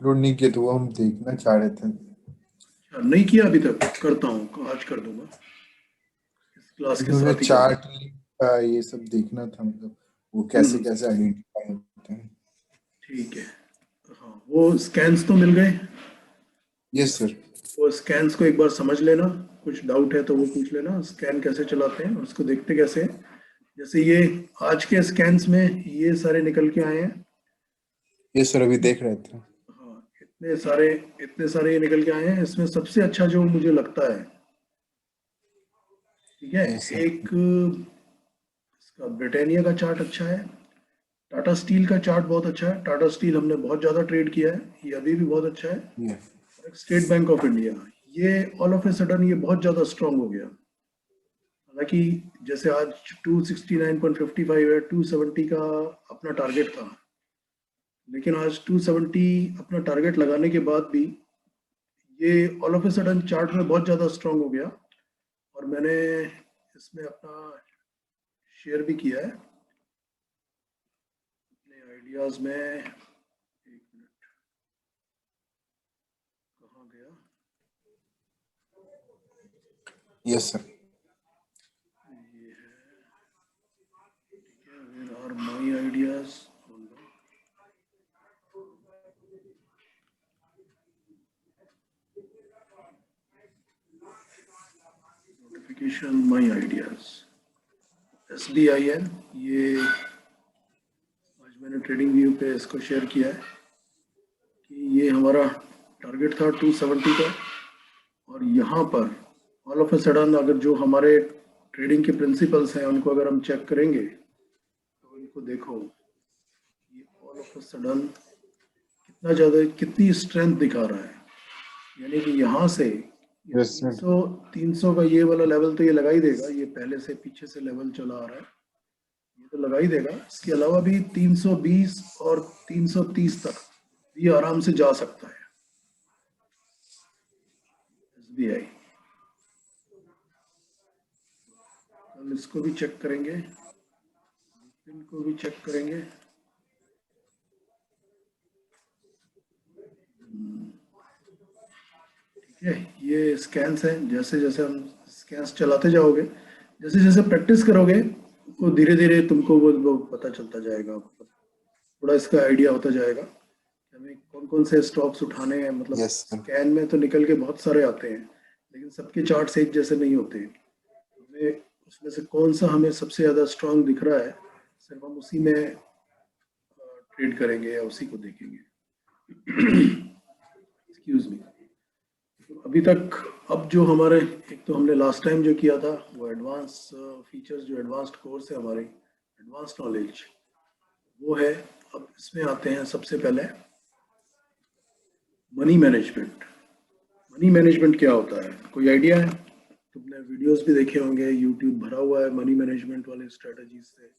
Upload नहीं किया, तो वो हम देखना चाह रहे थे। नहीं किया अभी तक, करता हूँ, आज कर दूंगा इस क्लास के लेकिन मुझे साथ ही कर दूंगा। चार्ट का ये सब देखना था, मतलब वो कैसे हम्म, कैसे आइडेंटिफाई होते हैं। ठीक है। हाँ, वो स्कैन्स तो मिल गए। Yes sir. वो स्कैन्स को एक बार समझ लेना, कुछ डाउट है तो वो पूछ लेना, स्कैन कैसे चलाते हैं, उसको देखते कैसे हैं। जैसे ये आज के स्कैन्स में ये सारे निकल के आए हैं। यस सर, अभी देख रहे थे। हाँ, इतने सारे ये निकल के आए हैं। इसमें सबसे अच्छा जो मुझे लगता है, ठीक है, यस सर। एक इसका ब्रिटानिया का चार्ट अच्छा है। टाटा स्टील का चार्ट बहुत अच्छा है। टाटा स्टील हमने बहुत ज़्यादा ट्रेड किया है, ये अभी भी बहुत अच्छा है। ये और एक स्टेट बैंक ऑफ इंडिया, ये ऑल ऑफ ए सडन ये बहुत ज़्यादा स्ट्रांग हो गया। हालांकि जैसे आज 269.55 है, 270 का अपना टारगेट था, लेकिन आज 270 अपना टारगेट लगाने के बाद भी ये all of a sudden chart में बहुत ज़्यादा स्ट्रांग हो गया। और मैंने इसमें अपना शेयर भी किया है अपने आइडियाज़ में। एक मिनट, कहाँ गया? Yes sir. ये है, ठीक है, where are my ideas. Notification my ideas, SBI है ये। आज मैंने ट्रेडिंग व्यू पे इसको शेयर किया है कि ये हमारा टारगेट था 270 का। और यहाँ पर ऑल ऑफ ए सडन अगर जो हमारे ट्रेडिंग के प्रिंसिपल्स हैं उनको अगर हम चेक करेंगे तो इनको देखो, ये ऑल ऑफ ए सडन कितना ज़्यादा, कितनी स्ट्रेंथ दिखा रहा है। यानी कि यहाँ से ये यस सर। 300 300 का ये वाला लेवल तो ये लगा ही देगा। ये पहले से पीछे से लेवल चला आ रहा है, ये तो लगा ही देगा। इसके अलावा भी 320 और 330 तक ये आराम से जा सकता है। SBI, कल इसको भी चेक करेंगे, इनको भी चेक करेंगे। ठीक है, ये स्कैन्स हैं। जैसे जैसे हम स्कैन्स चलाते जाओगे, जैसे जैसे प्रैक्टिस करोगे, वो धीरे धीरे तुमको वो पता चलता जाएगा, मतलब थोड़ा इसका आइडिया होता जाएगा कि हमें कौन कौन से स्टॉक्स उठाने हैं। मतलब यस सर। स्कैन में तो निकल के बहुत सारे आते हैं, लेकिन सबके चार्ट्स एक जैसे नहीं होते। हमें उसमें से कौन सा हमें सबसे ज़्यादा स्ट्रांग दिख रहा है, सिर्फ हम उसी में ट्रेड करेंगे या उसी को देखेंगे। Excuse me. अभी तक अब जो हमारे, एक तो हमने लास्ट टाइम जो किया था वो एडवांस फीचर्स, जो एडवांस्ड कोर्स है हमारी, एडवांस नॉलेज, वो है। अब इसमें आते हैं सबसे पहले मनी मैनेजमेंट। मनी मैनेजमेंट क्या होता है, कोई आइडिया है? तुमने वीडियोस भी देखे होंगे, यूट्यूब भरा हुआ है मनी मैनेजमेंट वाले स्ट्रेटजीज से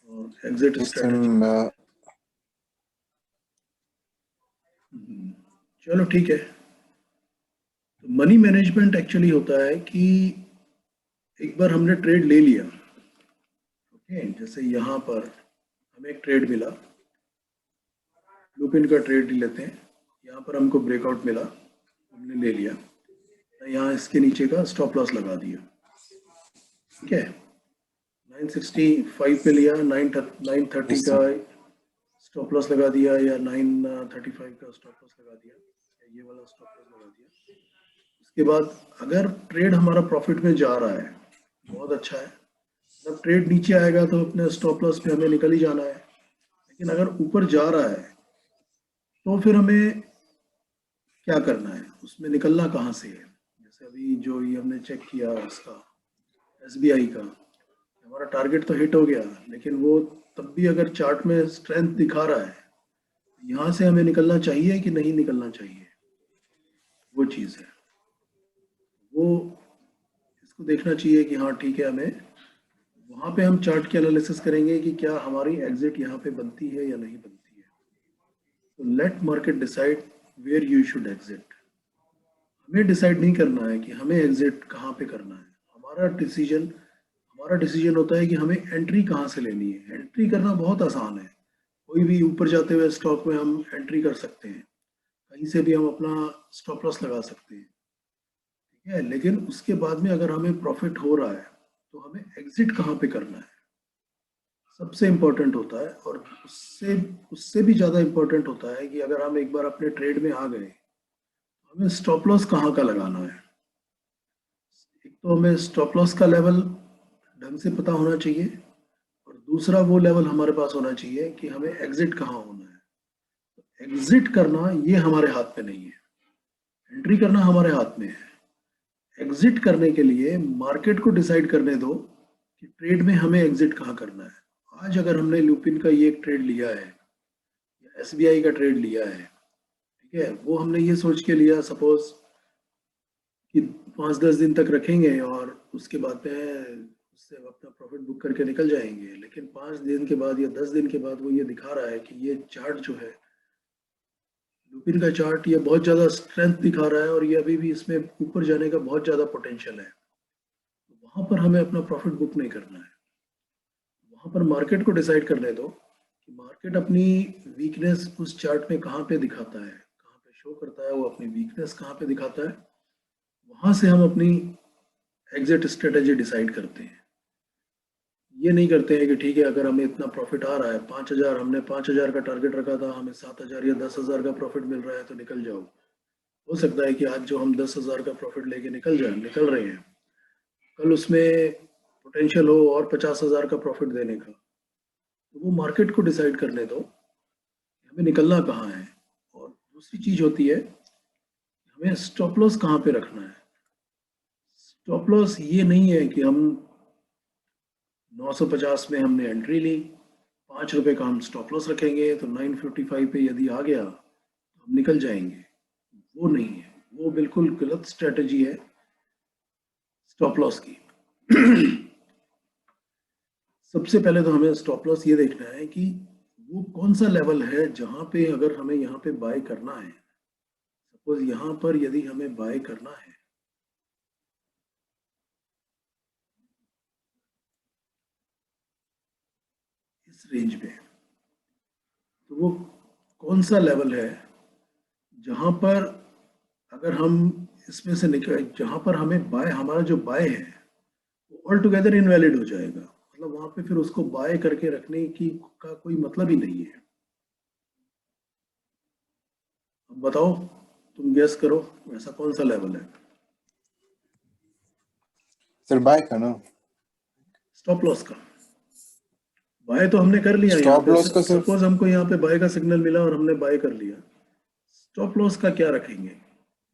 और एग्जिट यस सर। स्ट्रेटजी। चलो ठीक है। तो मनी मैनेजमेंट एक्चुअली होता है कि एक बार हमने ट्रेड ले लिया, ओके, जैसे यहाँ पर हमें एक ट्रेड मिला, ब्लूप्रिंट का ट्रेड लेते हैं। यहाँ पर हमको ब्रेकआउट मिला, हमने ले लिया, यहाँ इसके नीचे का स्टॉप लॉस लगा दिया। ठीक है, 965 पे लिया, 930 यस का सर। स्टॉप लॉस लगा दिया, या 935 का स्टॉप लॉस लगा दिया, या ये वाला स्टॉप लॉस लगा दिया। उसके बाद अगर ट्रेड हमारा प्रॉफिट में जा रहा है, बहुत अच्छा है। जब ट्रेड नीचे आएगा तो अपने स्टॉप लॉस पे हमें निकल ही जाना है। लेकिन अगर ऊपर जा रहा है तो फिर हमें क्या करना है, उसमें निकलना कहाँ से है? जैसे अभी जो ये हमने चेक किया इसका, SBI का, हमारा टारगेट तो हिट हो गया, लेकिन वो तब भी अगर चार्ट में स्ट्रेंथ दिखा रहा है, यहाँ से हमें निकलना चाहिए कि नहीं निकलना चाहिए, वो चीज़ है। वो इसको देखना चाहिए कि हाँ ठीक है, हमें वहाँ पे हम चार्ट के एनालिसिस करेंगे कि क्या हमारी एग्जिट यहाँ पे बनती है या नहीं बनती है। तो let market decide where you should exit. हमें डिसाइड नहीं करना है कि हमें एग्जिट कहाँ पे करना है। हमारा डिसीजन होता है कि हमें एंट्री कहाँ से लेनी है। एंट्री करना बहुत आसान है, कोई भी ऊपर जाते हुए स्टॉक में हम एंट्री कर सकते हैं, कहीं से भी हम अपना स्टॉप लॉस लगा सकते हैं, ठीक है। लेकिन उसके बाद में अगर हमें प्रॉफिट हो रहा है तो हमें एग्जिट कहाँ पे करना है, सबसे इम्पोर्टेंट होता है। और उससे उससे भी ज़्यादा इम्पोर्टेंट होता है कि अगर हम एक बार अपने ट्रेड में आ गए, हमें स्टॉप लॉस कहाँ का लगाना है। एक तो हमें स्टॉप लॉस का लेवल ढंग से पता होना चाहिए, और दूसरा वो लेवल हमारे पास होना चाहिए कि हमें एग्जिट कहाँ होना है। एग्जिट करना ये हमारे हाथ में नहीं है, एंट्री करना हमारे हाथ में है। एग्जिट करने के लिए मार्केट को डिसाइड करने दो कि ट्रेड में हमें एग्जिट कहाँ करना है। आज अगर हमने लुपिन का ये एक ट्रेड लिया है या एसबीआई का ट्रेड लिया है, ठीक है, वो हमने ये सोच के लिया सपोज कि 5-10 दिन तक रखेंगे और उसके बाद में उससे अपना प्रॉफिट बुक करके निकल जाएंगे। लेकिन 5 दिन के बाद या 10 दिन के बाद वो ये दिखा रहा है कि ये चार्ट जो है, लुपिन का चार्ट, ये बहुत ज़्यादा स्ट्रेंथ दिखा रहा है और ये अभी भी इसमें ऊपर जाने का बहुत ज़्यादा पोटेंशियल है। वहां पर हमें अपना प्रॉफिट बुक नहीं करना है, वहां पर मार्केट को डिसाइड करने दो कि मार्केट अपनी वीकनेस उस चार्ट में कहाँ पे दिखाता है, कहाँ पे शो करता है, वो अपनी वीकनेस कहाँ पे दिखाता है, वहां से हम अपनी एग्जिट स्ट्रेटेजी डिसाइड करते हैं। ये नहीं करते हैं कि ठीक है अगर हमें इतना प्रॉफिट आ रहा है, 5,000, हमने 5,000 का टारगेट रखा था, हमें 7,000 या 10,000 का प्रॉफिट मिल रहा है तो निकल जाओ। हो सकता है कि आज जो हम 10,000 का प्रॉफिट लेके निकल रहे हैं, कल उसमें पोटेंशियल हो और 50,000 का प्रॉफिट देने का। तो वो मार्केट को डिसाइड करने दो कि हमें निकलना कहाँ है। और दूसरी चीज होती है हमें स्टॉप लॉस कहाँ पे रखना है। स्टॉप लॉस ये नहीं है कि हम 950 में हमने एंट्री ली, ₹5 का हम स्टॉप लॉस रखेंगे तो 955 पे यदि आ गया तो हम निकल जाएंगे। वो नहीं है, वो बिल्कुल गलत स्ट्रेटजी है स्टॉप लॉस की। सबसे पहले तो हमें स्टॉप लॉस ये देखना है कि वो कौन सा लेवल है जहां पे अगर हमें यहाँ पे बाय करना है। सपोज यहाँ पर यदि हमें बाय करना है, इस रेंज में, तो वो कौन सा लेवल है जहां पर अगर हम इसमें से निकल, जहां पर हमें बाय, हमारा जो बाय है वो ऑल टुगेदर इनवैलिड हो जाएगा। मतलब वहां पे फिर उसको बाय करके रखने की का कोई मतलब ही नहीं है। अब बताओ, तुम गेस करो ऐसा कौन सा लेवल है। सर बाय का ना, स्टॉप लॉस का। बाय तो हमने कर लिया यहाँ स्टॉप पे, लॉस का सर। सपोज हमको यहाँ पे बाय का सिग्नल मिला और हमने बाय कर लिया, स्टॉप लॉस का क्या रखेंगे।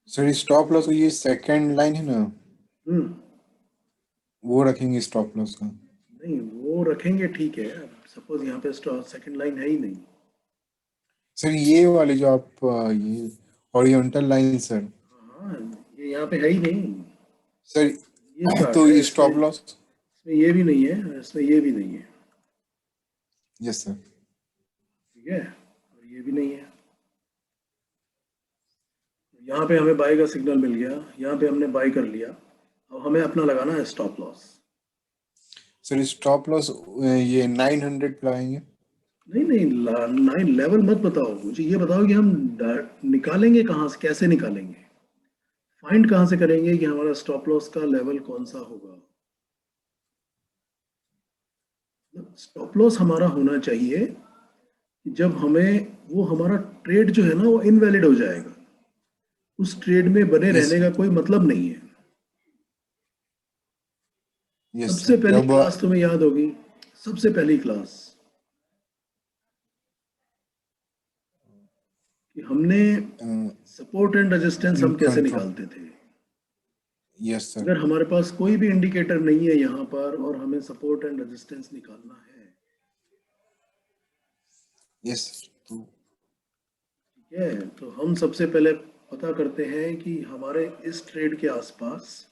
सर स्टॉप लॉस ये सेकंड लाइन है ना, हम्म, वो रखेंगे स्टॉप लॉस का। नहीं वो रखेंगे ठीक है। सपोज यहाँ पे सेकंड लाइन है ही नहीं। सर ये वाले जो आप ये हॉरिजॉन्टल लाइन सर। हाँ, ये यहाँ पे है ही नहीं। सर ये चार्ट तो है, ये इसमें स्टॉप लॉस। इसमें ये भी नहीं है, इसमें ये भी नहीं है, यस सर। ठीक है, और ये भी नहीं है। यहाँ पे हमें बाय का सिग्नल मिल गया, यहाँ पे हमने बाय कर लिया, अब हमें अपना लगाना है stop loss. Sir stop loss ये 900 पे लगाएंगे। नहीं नहीं, नाइन लेवल मत बताओ मुझे, ये बताओ कि हम निकालेंगे कहाँ से, कैसे निकालेंगे, फाइंड कहाँ से करेंगे कि हमारा स्टॉप लॉस का लेवल कौन सा होगा। स्टॉप लॉस हमारा होना चाहिए कि जब हमें वो हमारा ट्रेड जो है ना वो इनवैलिड हो जाएगा, उस ट्रेड में बने यस रहने सर। का कोई मतलब नहीं है। यस सबसे सर पहली जब क्लास तुम्हें याद होगी, सबसे पहली क्लास, कि हमने सपोर्ट एंड रेजिस्टेंस हम कैसे कंट्रोल। निकालते थे। Yes sir. अगर हमारे पास कोई भी इंडिकेटर नहीं है यहाँ पर और हमें सपोर्ट एंड रेजिस्टेंस निकालना है, यस तो ठीक है, तो हम सबसे पहले पता करते हैं कि हमारे इस ट्रेड के आसपास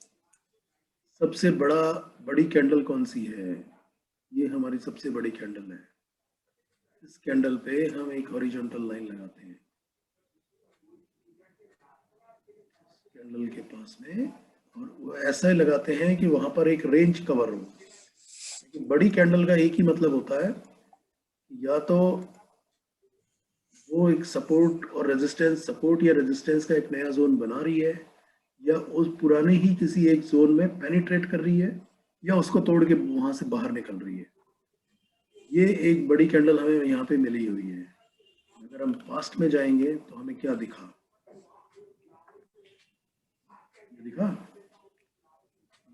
सबसे बड़ी कैंडल कौन सी है। ये हमारी सबसे बड़ी कैंडल है। इस कैंडल पे हम एक हॉरिजॉन्टल लाइन लगाते हैं कैंडल के पास में, और वो ऐसा ही लगाते हैं कि वहां पर एक रेंज कवर हो। बड़ी कैंडल का एक ही मतलब होता है, या तो वो एक सपोर्ट और रेजिस्टेंस, सपोर्ट या रेजिस्टेंस का एक नया जोन बना रही है, या उस पुराने ही किसी एक जोन में पेनिट्रेट कर रही है, या उसको तोड़ के वहां से बाहर निकल रही है। ये एक बड़ी कैंडल हमें यहाँ पे मिली हुई है। अगर हम पास्ट में जाएंगे तो हमें क्या दिखा, ये दिखा,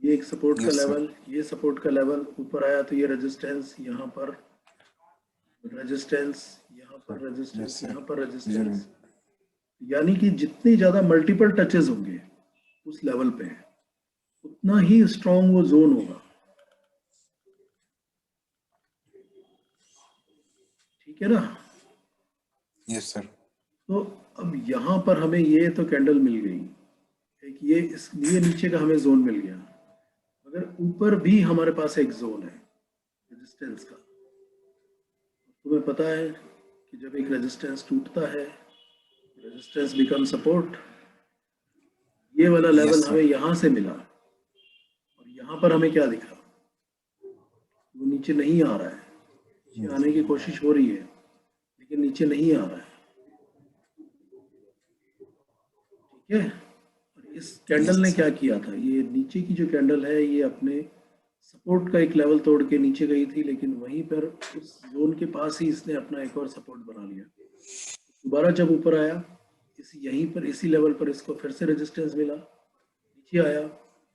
ये एक सपोर्ट का यस सर, लेवल, ये सपोर्ट का लेवल ऊपर आया तो ये रेजिस्टेंस, यहाँ पर रेजिस्टेंस, यहाँ पर यस रेजिस्टेंस, सर, यहाँ पर जरूर। रेजिस्टेंस। यानी कि जितनी ज्यादा मल्टीपल टचेस होंगे उस लेवल पे, उतना ही स्ट्रॉन्ग वो जोन होगा। ठीक है ना? यस सर, तो अब यहाँ पर हमें ये तो कैंडल मिल गई, एक ये नीचे का हमें जोन मिल गया। मगर ऊपर भी हमारे पास एक जोन है रेजिस्टेंस का। तुम्हें पता है कि जब एक रेजिस्टेंस टूटता है, रेजिस्टेंस बिकम सपोर्ट। ये वाला लेवल यस हमें सर, यहाँ से मिला, और यहाँ पर हमें क्या दिखा, वो नीचे नहीं आ रहा है। नीचे आने की कोशिश हो रही है लेकिन नीचे नहीं आ रहा है। ठीक है? और इस कैंडल यस ने सर, क्या किया था, ये नीचे की जो कैंडल है ये अपने सपोर्ट का एक लेवल तोड़ के नीचे गई थी, लेकिन वहीं पर उस जोन के पास ही इसने अपना एक और सपोर्ट बना लिया। दोबारा जब ऊपर आया, यहीं पर इसी लेवल पर इसको फिर से रेजिस्टेंस मिला, नीचे आया,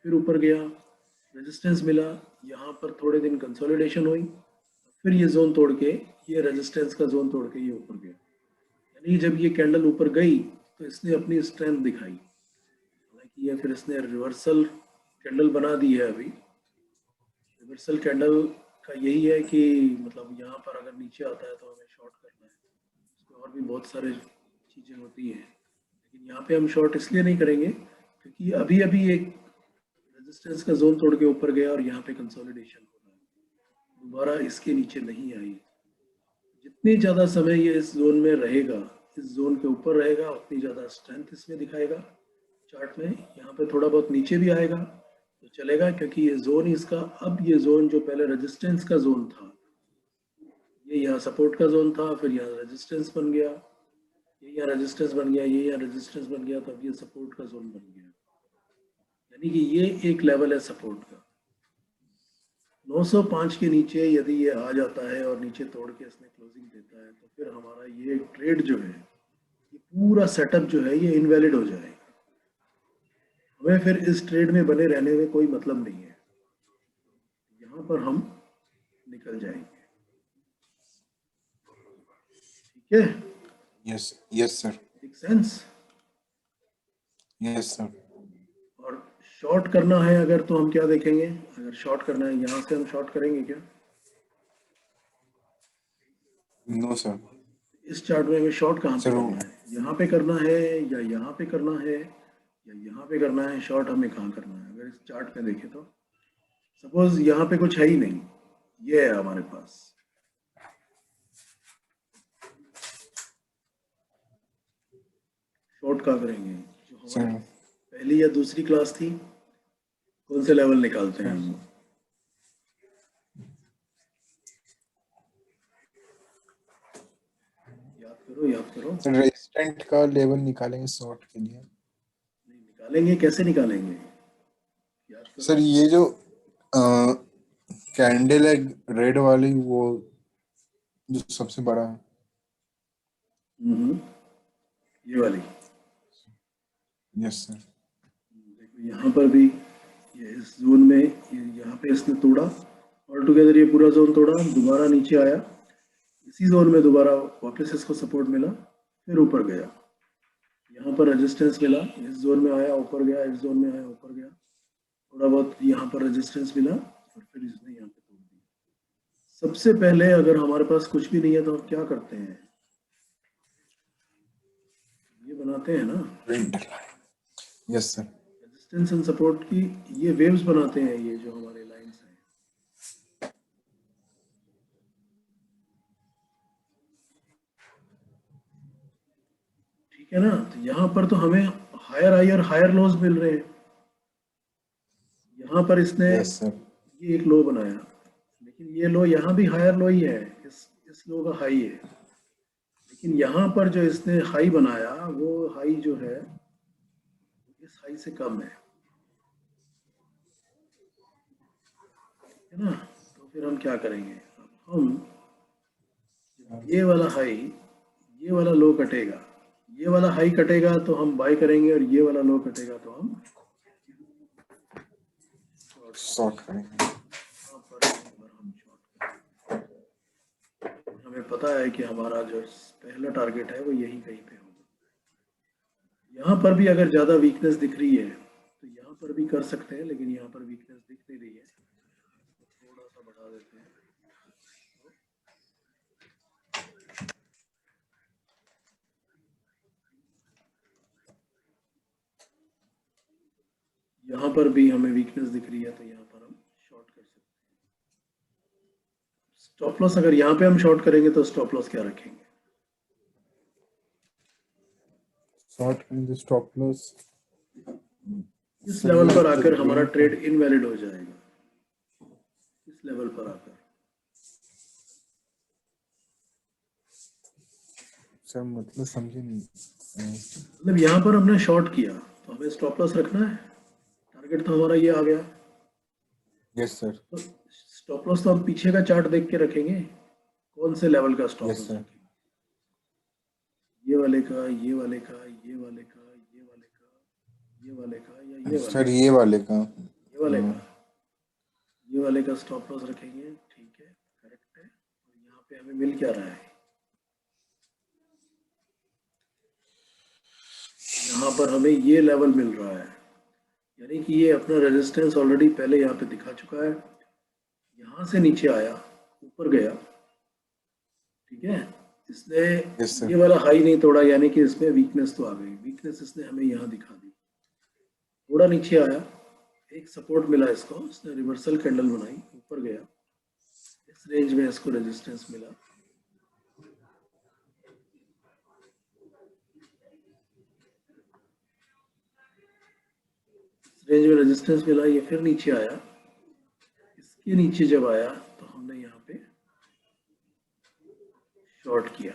फिर ऊपर गया, रेजिस्टेंस मिला, यहाँ पर थोड़े दिन कंसोलिडेशन हुई, फिर ये जोन तोड़ के, ये रेजिस्टेंस का जोन तोड़ के ये ऊपर गया। यानी जब ये कैंडल ऊपर गई तो इसने अपनी स्ट्रेंथ दिखाई। हालांकि ये फिर इसने रिवर्सल कैंडल बना दी है अभी। रिवर्सल कैंडल का यही है कि मतलब यहाँ पर अगर नीचे आता है तो हमें शॉर्ट करना है, इसमें और भी बहुत सारे चीज़ें होती हैं, लेकिन यहाँ पे हम शॉर्ट इसलिए नहीं करेंगे क्योंकि अभी अभी एक रेजिस्टेंस का जोन तोड़ के ऊपर गया और यहाँ पे कंसोलिडेशन हो रहा है, दोबारा इसके नीचे नहीं आई। जितनी ज़्यादा समय ये इस जोन में रहेगा, इस जोन के ऊपर रहेगा, उतनी ज़्यादा स्ट्रेंथ इसमें दिखाएगा चार्ट में। यहाँ पे थोड़ा बहुत नीचे भी आएगा तो चलेगा, क्योंकि ये जोन इसका, अब ये जोन जो पहले रेजिस्टेंस का जोन था, ये यहाँ सपोर्ट का जोन था, फिर यहाँ रेजिस्टेंस बन गया, ये यहाँ रेजिस्टेंस बन गया, ये यहाँ रेजिस्टेंस बन गया, तो अब ये सपोर्ट का जोन बन गया। यानी कि ये एक लेवल है सपोर्ट का। 905 के नीचे यदि ये आ जाता है और नीचे तोड़ के इसने क्लोजिंग देता है तो फिर हमारा ये ट्रेड जो है, ये पूरा सेटअप जो है, ये इनवैलिड हो जाएगा। हमें फिर इस ट्रेड में बने रहने में कोई मतलब नहीं है, यहाँ पर हम निकल जाएंगे। ठीक है? Yes, yes sir, make sense? Yes sir. और शॉर्ट करना है अगर तो हम क्या देखेंगे, अगर शॉर्ट करना है यहाँ से हम शॉर्ट करेंगे क्या? No sir. इस चार्ट में हमें शॉर्ट कहाँ पे सर करना है, यहाँ पे करना है या यहाँ पे करना है या यहाँ पे करना है? शॉर्ट हमें कहाँ करना है? अगर इस चार्ट में देखें तो सपोज यहाँ पे कुछ है ही नहीं, ये है हमारे पास, शॉर्ट कहाँ करेंगे? जो हमारी सर, पहली या दूसरी क्लास थी, कौन से लेवल निकालते हैं हम? याद करो, याद करो। सर रेजिस्टेंट का लेवल निकालेंगे शॉर्ट के लिए। नहीं निकालेंगे, कैसे निकालेंगे? याद करो। सर ये जो कैंडल है रेड वाली, वो जो सबसे बड़ा है। हम्म, ये वाली। यस सर, देखो यहाँ पर भी ये इस जोन में, यहाँ पे इसने तोड़ा, ऑल टुगेदर ये पूरा जोन तोड़ा, दोबारा नीचे आया, इसी जोन में दोबारा वापस इसको सपोर्ट मिला, फिर ऊपर गया, यहाँ पर रेजिस्टेंस मिला, इस जोन में आया ऊपर गया, इस जोन में आया ऊपर गया, थोड़ा बहुत यहाँ पर रेजिस्टेंस मिला और फिर इसने यहाँ पे तोड़ दिया। सबसे पहले अगर हमारे पास कुछ भी नहीं है तो हम क्या करते हैं, ये बनाते हैं ना, yes sir, resistance and support की ये वेव्स बनाते हैं, ये जो हमारे लाइंस हैं। ठीक है ना? तो यहाँ पर तो हमें हायर हाई और हायर लोज मिल रहे हैं। यहाँ पर इसने यस सर, ये एक लो बनाया, लेकिन ये लो यहाँ भी हायर लो ही है, इस लो का हाई है, लेकिन यहाँ पर जो इसने हाई बनाया वो हाई जो है इस हाई से कम है ना। तो फिर हम क्या करेंगे, अब हम ये वाला हाई, ये वाला लो कटेगा, ये वाला हाई कटेगा तो हम बाय करेंगे, और ये वाला लो कटेगा तो हम शॉर्ट करेंगे। यहाँ पर हम शॉर्ट करेंगे। हमें पता है कि हमारा जो पहला टारगेट है वो यही कहीं पे होगा। यहाँ पर भी अगर ज़्यादा वीकनेस दिख रही है तो यहाँ पर भी कर सकते हैं, लेकिन यहाँ पर वीकनेस दिख नहीं रही है, तो थोड़ा सा बढ़ा देते हैं। यहाँ पर भी हमें वीकनेस दिख रही है तो यहाँ पर हम शॉर्ट कर सकते हैं। स्टॉप लॉस अगर यहाँ पे हम शॉर्ट करेंगे तो स्टॉप लॉस क्या रखेंगे? शॉर्ट करेंगे स्टॉप लॉस इस लेवल पर आकर हमारा ट्रेड इनवैलिड हो जाएगा, इस लेवल पर आकर। सर मतलब समझे नहीं। मतलब यहाँ पर हमने शॉर्ट किया तो हमें स्टॉप लॉस रखना है, टारगेट तो हमारा ये आ गया। Yes sir. तो स्टॉप लॉस तो हम पीछे का चार्ट देख के रखेंगे, कौन से लेवल का स्टॉप लॉस रखेंगे, ये वाले का, ये वाले का, ये वाले का, ये वाले का, ये वाले का, या ये वाले सर ये वाले का, ये वाले का, ये वाले का स्टॉप लॉस रखेंगे। ठीक है, करेक्ट है। और यहाँ पे हमें मिल क्या रहा है, यहाँ पर हमें ये लेवल मिल रहा है, यानी कि ये अपना रेजिस्टेंस ऑलरेडी पहले यहाँ पे दिखा चुका है। यहाँ से नीचे आया, ऊपर गया, ठीक है, इसने ये वाला हाई नहीं तोड़ा, यानी कि इसमें वीकनेस तो आ गई। वीकनेस इसने हमें यहाँ दिखा दी, थोड़ा नीचे आया, एक सपोर्ट मिला इसको, इसने रिवर्सल कैंडल बनाई, ऊपर गया, इस रेंज में इसको रेजिस्टेंस मिला, इस रेंज में रेजिस्टेंस मिला, ये फिर नीचे आया, इसके नीचे जब आया तो हमने यहाँ पे शॉर्ट किया।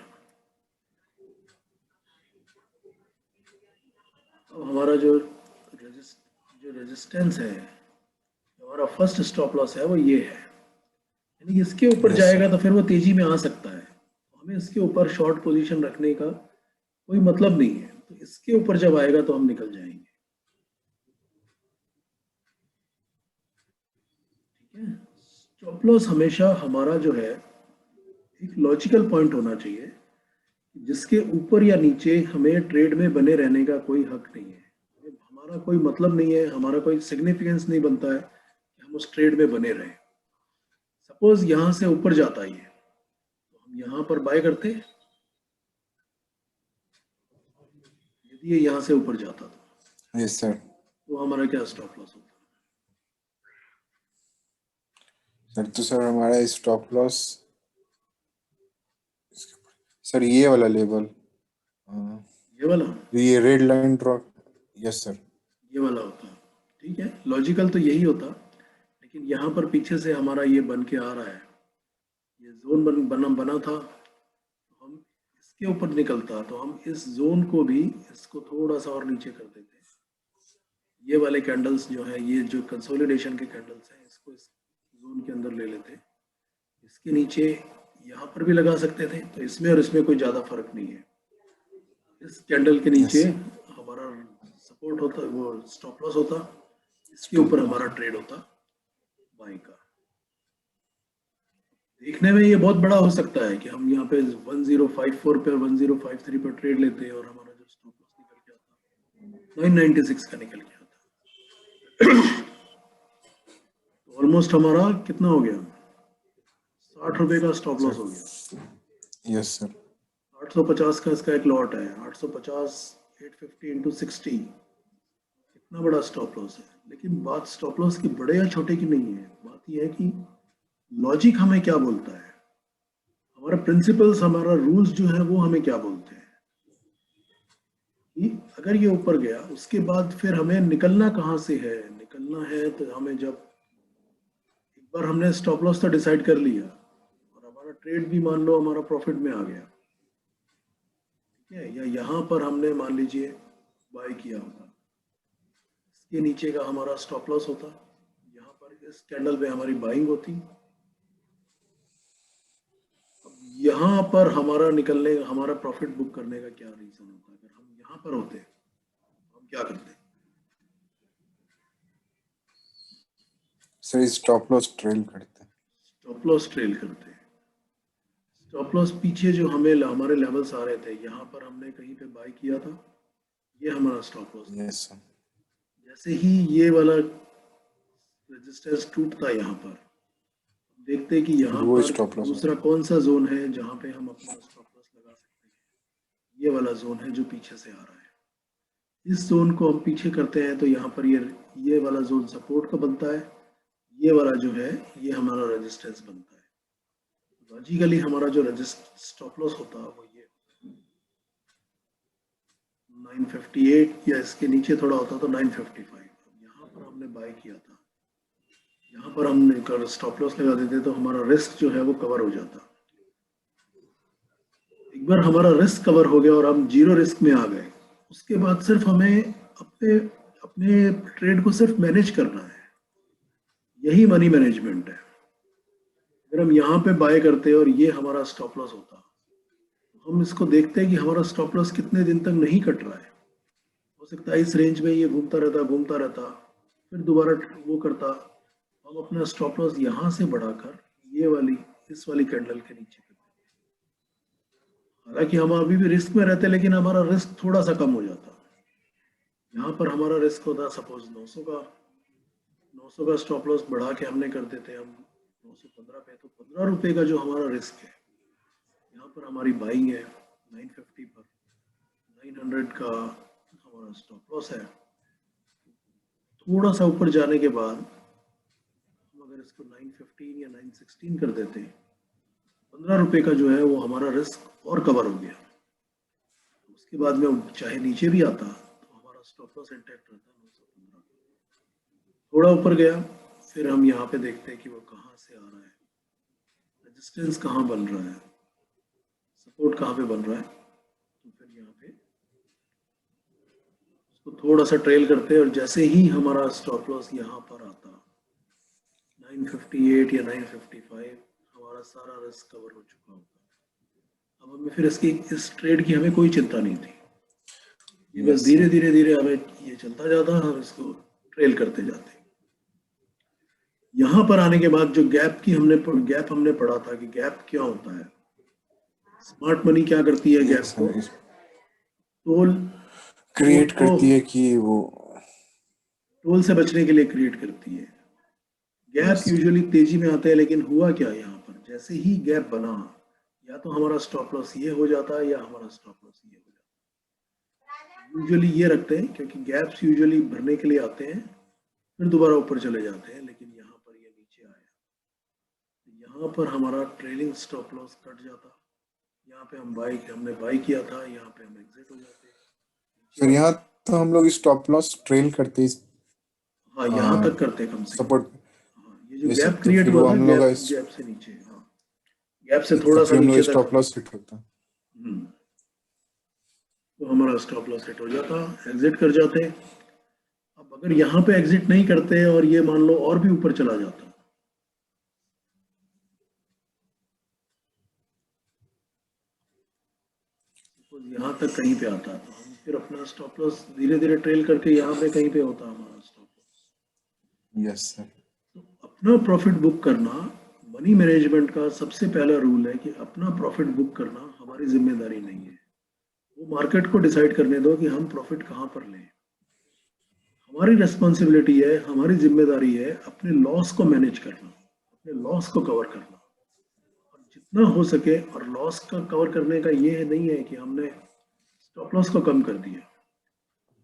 अब हमारा जो रेजिस्टेंस है, हमारा फर्स्ट स्टॉप लॉस है वो ये है, यानी कि इसके ऊपर जाएगा तो फिर वो तेजी में आ सकता है, हमें इसके ऊपर शॉर्ट पोजीशन रखने का कोई मतलब नहीं है। तो इसके ऊपर जब आएगा तो हम निकल जाएंगे, ठीक है। स्टॉप लॉस हमेशा हमारा जो है एक लॉजिकल पॉइंट होना चाहिए, जिसके ऊपर या नीचे हमें ट्रेड में बने रहने का कोई हक नहीं है, हमारा कोई मतलब नहीं है, हमारा कोई सिग्निफिकेंस नहीं बनता है कि हम उस ट्रेड में बने रहें। सपोज यहाँ से ऊपर जाता ही है तो हम यहाँ पर बाय करते, यदि ये यहाँ से ऊपर जाता तो यस सर, तो हमारा क्या स्टॉप लॉस होता? सर तो सर हमारा स्टॉप लॉस सर ये वाला लेवल, ये वाला, ये red line draw, yes sir, ये वाला होता, ठीक है, लॉजिकल तो यही होता। लेकिन यहाँ पर पीछे से हमारा ये बन के आ रहा है, ये जोन बना था, तो हम इसके ऊपर निकलता तो हम इस जोन को भी इसको थोड़ा सा और नीचे कर देते। ये वाले कैंडल्स जो है, ये जो कंसोलिडेशन के कैंडल्स हैं, इसको इस जोन के अंदर ले लेते, इसके नीचे यहाँ पर भी लगा सकते थे, तो इसमें और इसमें कोई ज़्यादा फर्क नहीं है। इस कैंडल के नीचे हमारा सपोर्ट होता, वो स्टॉप लॉस होता, इसके ऊपर हमारा ट्रेड होता बाई का। देखने में ये बहुत बड़ा हो सकता है कि हम यहाँ पे 1054 पे 1053 पर ट्रेड लेते हैं और हमारा जो स्टॉप लॉस निकल के आता 996 का निकल के आता। तो ऑलमोस्ट हमारा कितना हो गया, 60 रुपए का स्टॉप लॉस हो गया। यस सर, 850 का इसका एक लॉट है, 850 850 इंटू 60, कितना बड़ा स्टॉप लॉस है। लेकिन बात स्टॉप लॉस की बड़े या छोटे की नहीं है, बात यह है कि लॉजिक हमें क्या बोलता है, हमारा प्रिंसिपल्स, हमारा रूल्स जो है वो हमें क्या बोलते हैं कि अगर ये ऊपर गया उसके बाद फिर हमें निकलना कहाँ से है। निकलना है तो हमें, जब एक बार हमने स्टॉप लॉस तो डिसाइड कर लिया और हमारा ट्रेड भी मान लो हमारा प्रॉफिट में आ गया, है, या यहाँ पर हमने मान लीजिए बाय किया होता, इसके नीचे का हमारा स्टॉप लॉस होता, यहाँ पर इस कैंडल पे हमारी बाइंग होती। अब यहाँ पर हमारा प्रॉफिट बुक करने का क्या रीजन होता? अगर हम यहाँ पर होते हम क्या करते? सर स्टॉप लॉस ट्रेल करते हैं। स्टॉप लॉस ट्रेल करते। स्टॉप लॉस पीछे जो हमारे लेवल्स आ रहे थे, यहाँ पर हमने कहीं पे बाय किया था, ये हमारा स्टॉप लॉस। Yes sir. जैसे ही ये वाला रेजिस्टेंस टूटता यहाँ पर, देखते हैं कि यहाँ वो पर स्टॉप लॉस दूसरा कौन सा जोन है जहाँ पे हम अपना स्टॉप लॉस लगा सकते हैं। ये वाला जोन है जो पीछे से आ रहा है। इस जोन को हम पीछे करते हैं तो यहाँ पर ये वाला जोन सपोर्ट का बनता है, ये वाला जो है ये हमारा रेजिस्टेंस बनता है। लॉजिकली हमारा जो स्टॉप लॉस होता है वो ये 958 या इसके नीचे थोड़ा होता तो 955। यहाँ पर हमने बाय किया था, यहाँ पर हमने स्टॉप लॉस लगा देते तो हमारा रिस्क जो है वो कवर हो जाता। एक बार हमारा रिस्क कवर हो गया और हम जीरो रिस्क में आ गए, उसके बाद सिर्फ हमें अपने अपने ट्रेड को सिर्फ मैनेज करना है। यही मनी मैनेजमेंट है। अगर हम यहाँ पे बाय करते और ये हमारा स्टॉप लॉस होता, तो हम इसको देखते हैं कि हमारा स्टॉप लॉस कितने दिन तक नहीं कट रहा है। हो सकता है इस रेंज में ये घूमता रहता, फिर दोबारा वो करता, हम अपना स्टॉप लॉस यहाँ से बढ़ाकर इस वाली कैंडल के नीचे करते। हालांकि हम अभी भी रिस्क में रहते, लेकिन हमारा रिस्क थोड़ा सा कम हो जाता। यहाँ पर हमारा रिस्क होता सपोज 900 का स्टॉप लॉस बढ़ा के हमने कर देते हम 915 पे, तो 15 रुपए का जो हमारा रिस्क है, यहाँ पर हमारी बाइंग है 950 पर, 900 का हमारा स्टॉप लॉस है। थोड़ा सा ऊपर जाने के बाद हम अगर इसको 915 या 916 कर देते, 15 रुपए का जो है वो हमारा रिस्क और कवर हो गया। उसके बाद में चाहे नीचे भी आता तो हमारा स्टॉप लॉस इंटैक्ट रहता 915। थोड़ा ऊपर गया, फिर हम यहाँ पे देखते हैं कि वो कहाँ से आ रहा है, रेजिस्टेंस कहाँ बन रहा है, सपोर्ट कहाँ पे बन रहा है, तो फिर यहाँ पे उसको थोड़ा सा ट्रेल करते हैं। और जैसे ही हमारा स्टॉप लॉस यहाँ पर आता 958 या 955, हमारा सारा रिस्क कवर हो चुका होता। अब हमें फिर इस ट्रेड की हमें कोई चिंता नहीं थी। ये बस धीरे हमें ये चलता जाता, हम इसको ट्रेल करते जाते। यहाँ पर आने के बाद जो गैप हमने पढ़ा था कि गैप क्या होता है। स्मार्ट मनी क्या करती है? गैप को क्रिएट करती है कि वो टोल से बचने के लिए क्रिएट करती है। गैप यूजुअली तेजी में आता है, लेकिन हुआ क्या यहाँ पर, जैसे ही गैप बना, या तो हमारा स्टॉप लॉस ये हो जाता है या हमारा स्टॉप लॉस ये हो जाता है। यूजुअली ये रखते हैं क्योंकि गैप्स यूजुअली भरने के लिए आते हैं, फिर दोबारा ऊपर चले जाते हैं, लेकिन यहाँ पर ये नीचे आया, यहाँ पर हमारा ट्रेलिंग स्टॉप लॉस कट जाता। यहाँ पे हमने बाई किया था, यहाँ पे हम एग्जिट हो जाते। सर यहाँ तो हम लोग स्टॉप लॉस ट्रेल करते। हाँ, यहाँ तक करते कम से कम। सपोर्ट। हाँ, ये जो गैप क्रिएट हुआ था, गैप से नीचे, हाँ, गैप से थोड़ा सा नीचे तक स्टॉप लॉस हिट होता। तो हमारा स्टॉप लॉस हिट हो जाता, एग्जिट कर जाते। अब अगर यहाँ पे एग्जिट नहीं करते और ये मान लो और भी ऊपर चला जाता, तो यहाँ तक कहीं पे आता, तो हम फिर अपना स्टॉप लॉस धीरे ट्रेल करके यहाँ पे कहीं पे होता हमारा स्टॉप लॉस। Yes sir. तो अपना प्रॉफिट बुक करना मनी मैनेजमेंट का सबसे पहला रूल है कि अपना प्रॉफिट बुक करना हमारी जिम्मेदारी नहीं है। वो मार्केट को डिसाइड करने दो कि हम प्रॉफिट कहाँ पर लें। हमारी रेस्पॉन्सिबिलिटी है, हमारी जिम्मेदारी है अपने लॉस को मैनेज करना, अपने लॉस को कवर करना, और जितना हो सके। और लॉस का कवर करने का ये नहीं है कि हमने स्टॉप लॉस को कम कर दिया।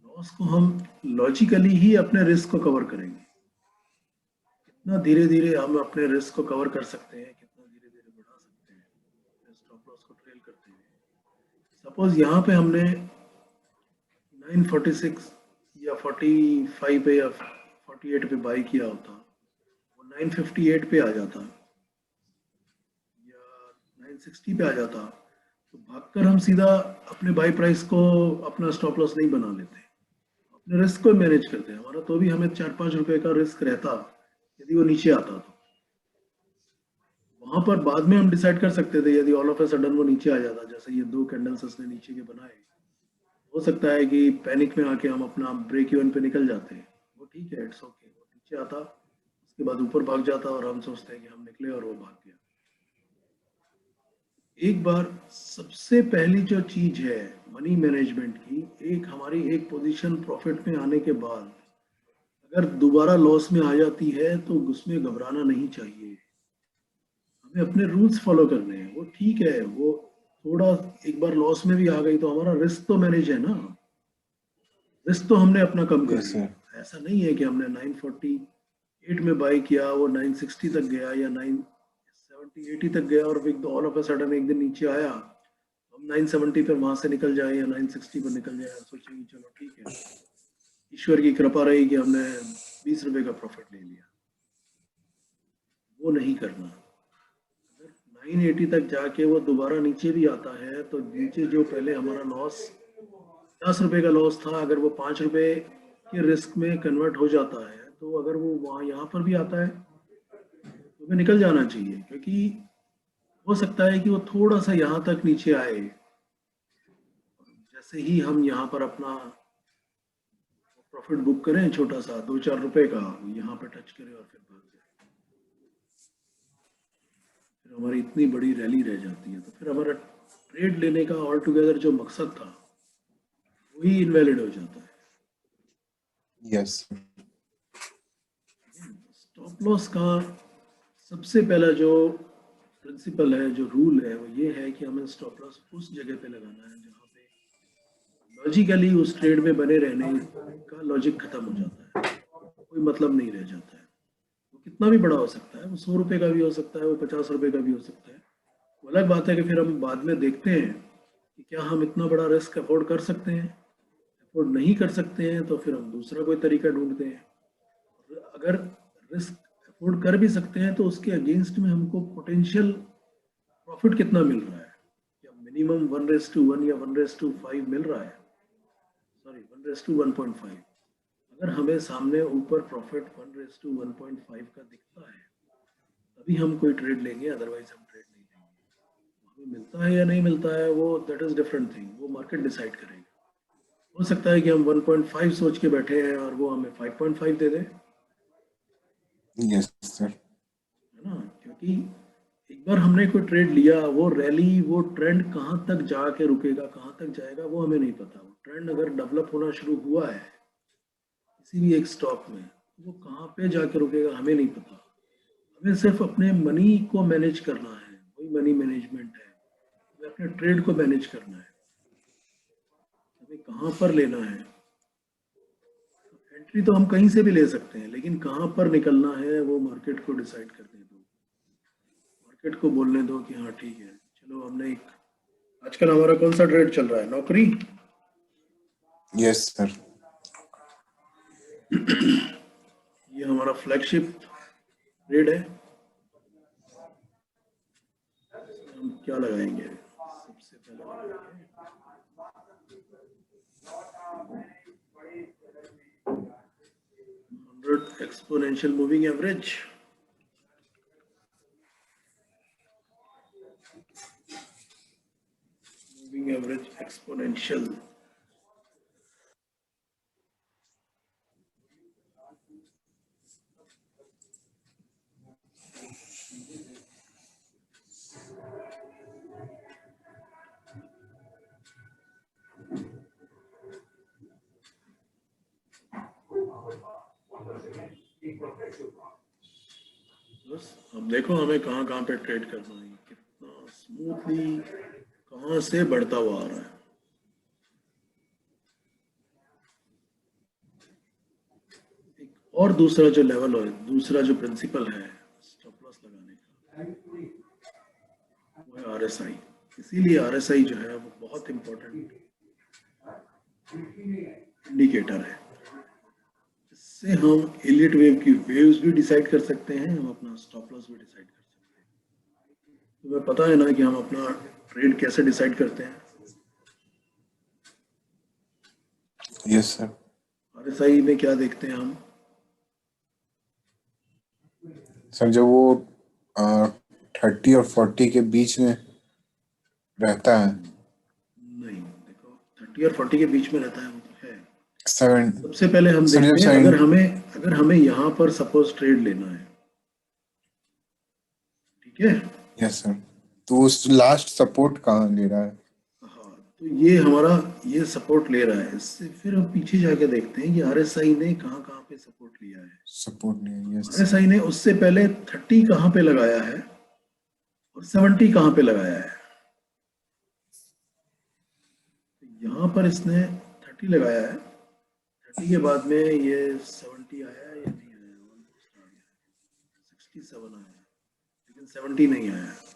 लॉस को हम लॉजिकली ही अपने रिस्क को कवर करेंगे। कितना धीरे हम अपने रिस्क को कवर कर सकते हैं, कितना धीरे बढ़ा सकते हैं स्टॉप लॉस को ट्रेल करते हुए। सपोज यहाँ पे हमने 946 या 45 पे या 48 पे बाई किया होता, वो 958 पे आ जाता या 960 पे आ जाता, तो भागकर हम सीधा अपने बाई प्राइस को अपना स्टॉप लॉस नहीं बना लेते, अपने रिस्क को मैनेज करते हैं। हमारा तो भी हमें 4-5 रुपए का रिस्क रहता यदि वो नीचे आता तो वहां पर बाद में हम डिसाइड कर सकते थे। यदि ऑल ऑफ ए सडन वो नीचे आ जाता, जैसे ये 2 कैंडल्स उसने नीचे के बनाए, हो सकता है कि पैनिक में आके हम अपना ब्रेक इवन पे निकल जाते हैं, वो ठीक है, इट्स ओके। वो नीचे आता, उसके बाद ऊपर भाग जाता और हम सोचते हैं कि हम निकले और वो भाग गया। एक बार सबसे पहली जो चीज है मनी मैनेजमेंट की, एक हमारी एक पोजीशन प्रॉफिट में आने के बाद अगर दोबारा लॉस में आ जाती है तो उसमें घबराना नहीं चाहिए। हमें अपने रूल्स फॉलो करने हैं। वो ठीक है, वो थोड़ा एक बार लॉस में भी आ गई तो हमारा रिस्क तो मैनेज है ना, रिस्क तो हमने अपना कम कर यस सर। लिया। ऐसा नहीं है कि हमने 948 में बाई किया, वो 960 तक गया या 970 80 तक गया और फिर ऑल ऑफ अ सडन एक दिन नीचे आया, हम 970 पर वहां से निकल जाए या 960 पर निकल जाए, सोचेंगे चलो ठीक है, ईश्वर की कृपा रही कि हमने 20 रुपए का प्रॉफिट ले लिया। वो नहीं करना। 980 तक जाके वो दोबारा नीचे भी आता है तो नीचे जो पहले हमारा लॉस 10 रुपए का लॉस था, अगर वो 5 रुपए के रिस्क में कन्वर्ट हो जाता है तो अगर वो वहाँ यहाँ पर भी आता है तो हमें निकल जाना चाहिए, क्योंकि हो सकता है कि वो थोड़ा सा यहाँ तक नीचे आए, जैसे ही हम यहाँ पर अपना प्रॉफिट बुक करें छोटा सा 2-4 रुपए का, यहाँ पे टच करें और फिर भाग जाए, फिर हमारी इतनी बड़ी रैली रह जाती है, तो फिर हमारा ट्रेड लेने का ऑल टुगेदर जो मकसद था वही इनवैलिड हो जाता है। यस। स्टॉप लॉस का सबसे पहला जो प्रिंसिपल है, जो रूल है, वो ये है कि हमें स्टॉप लॉस उस जगह पे लगाना है जहाँ पे लॉजिकली उस ट्रेड में बने रहने का लॉजिक खत्म हो जाता है, कोई मतलब नहीं रह जाता है। वो कितना भी बड़ा हो सकता है, वो 100 रुपए का भी हो सकता है, वो 50 रुपए का भी हो सकता है। वो अलग बात है कि फिर हम बाद में देखते हैं कि क्या हम इतना बड़ा रिस्क अफोर्ड कर सकते हैं। अफोर्ड नहीं कर सकते हैं तो फिर हम दूसरा कोई तरीका ढूंढते हैं। अगर रिस्क अफोर्ड कर भी सकते हैं तो उसके अगेंस्ट में हमको पोटेंशियल प्रॉफिट कितना मिल रहा है, क्या मिनिमम 1:1 या 1:5 मिल रहा है, सॉरी 1:1.5। अगर हमें सामने ऊपर प्रॉफिट 1:1.5 का दिखता है तभी हम कोई ट्रेड लेंगे, अदरवाइज हम ट्रेड नहीं लेंगे। हमें मिलता है या नहीं मिलता है वो दैट इज डिफरेंट थिंग, वो मार्केट डिसाइड करेगा। हो सकता है कि हम 1.5 सोच के बैठे हैं और वो हमें 5.5 दे दे, यस सर। है ना, क्योंकि एक बार हमने कोई ट्रेड लिया, वो रैली, वो ट्रेंड कहाँ तक जाके रुकेगा, कहाँ तक जाएगा, वो हमें नहीं पता। वो ट्रेंड अगर डेवलप होना शुरू हुआ है किसी भी एक स्टॉक में, वो कहाँ पे जाके रुकेगा हमें नहीं पता। हमें सिर्फ अपने मनी को मैनेज करना है, वही मनी मैनेजमेंट है। हमें अपने ट्रेड को मैनेज करना है, हमें कहाँ पर लेना है। एंट्री तो हम कहीं से भी ले सकते हैं, लेकिन कहाँ पर निकलना है वो मार्केट को डिसाइड करने दो। मार्केट को बोलने दो कि हाँ ठीक है, चलो हमने एक, आजकल हमारा कौन सा ट्रेड चल रहा है, नौकरी। Yes sir. ये हमारा फ्लैगशिप ट्रेड है। हम क्या लगाएंगे, सबसे पहले लगाएंगे 100 exponential moving average. Moving average exponential, बस अब देखो हमें कहाँ कहाँ पे ट्रेड करना है, कितना स्मूथली कहाँ से बढ़ता हुआ आ रहा है। एक और दूसरा जो लेवल है, दूसरा जो प्रिंसिपल है स्टॉप लॉस लगाने का, वो है आरएसआई। इसीलिए आरएसआई जो है वो बहुत इंपॉर्टेंट इंडिकेटर है। इससे हम एलियट वेव की वेव्स भी डिसाइड कर सकते हैं, हम अपना स्टॉप लॉस भी डिसाइड कर सकते हैं। तुम्हें पता है ना कि हम अपना ट्रेड कैसे डिसाइड करते हैं? Yes sir. आरएसआई में क्या देखते हैं हम? सर जब वो 30 और 40 के बीच में रहता है। नहीं, देखो 30 और 40 के बीच में रहता है, वो तो है। सेवन। सबसे पहले हम सर जब देखते हैं, अगर हमें यहाँ पर सपोज ट्रेड लेना है, ठीक है? यस सर, तो उस लास्ट सपोर्ट कहाँ ले रहा है? हाँ, तो ये हमारा ये सपोर्ट ले रहा है, इससे फिर हम पीछे जाके देखते हैं कि आरएसआई ने कहाँ कहाँ पे सपोर्ट लिया है। सपोर्ट नहीं, यस। आरएसआई ने उससे पहले 30 कहाँ पे लगाया है और 70 कहाँ पे लगाया है। तो यहाँ पर इसने 30 लगाया है, 30 के बाद में ये 70 आया है या नहीं आया, ऑलमोस्ट आ गया, 67 आया है, लेकिन 70 नहीं आया है।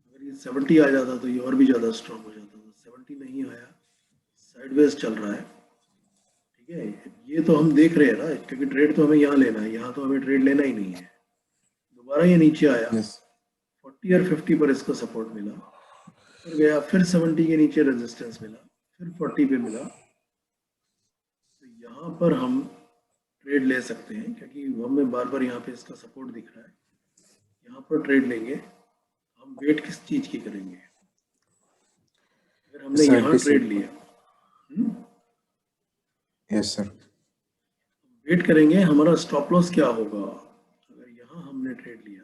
अगर ये 70 आ जाता तो ये और भी ज्यादा स्ट्रॉन्ग हो जाता, तो 70 नहीं आया, साइडवेज चल रहा है, ठीक है? ये तो हम देख रहे हैं ना, क्योंकि ट्रेड तो हमें यहाँ लेना है, यहाँ तो हमें ट्रेड लेना ही नहीं है। दोबारा ये नीचे आया, यस 40 और 50 पर इसको सपोर्ट मिला, फिर गया, फिर 70 के नीचे रेजिस्टेंस मिला, फिर 40 पे मिला। तो यहाँ पर हम ट्रेड ले सकते हैं, क्योंकि हमें बार बार यहाँ पे इसका सपोर्ट दिख रहा है। यहाँ पर ट्रेड लेंगे, हम वेट किस चीज की करेंगे? अगर हमने यहाँ ट्रेड लिया, यस सर। वेट करेंगे हमारा स्टॉप लॉस क्या होगा अगर यहाँ हमने ट्रेड लिया।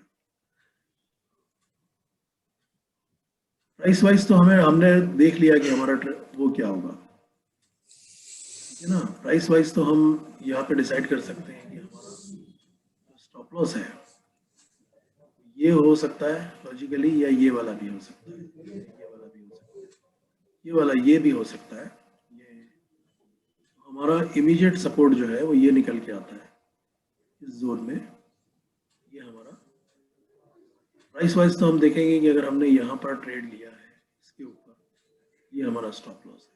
प्राइस वाइज तो हमने देख लिया कि हमारा वो क्या होगा, ठीक है ना? प्राइस वाइज तो हम यहाँ पे डिसाइड कर सकते हैं कि हमारा स्टॉप लॉस है ये हो सकता है लॉजिकली, या ये वाला भी हो सकता है, ये वाला भी हो सकता है, ये वाला ये भी हो सकता है। ये हमारा इमीडिएट सपोर्ट जो है वो ये निकल के आता है इस जोन में। ये हमारा प्राइस वाइज तो हम देखेंगे कि अगर हमने यहाँ पर ट्रेड लिया है इसके ऊपर, ये हमारा स्टॉप लॉस है,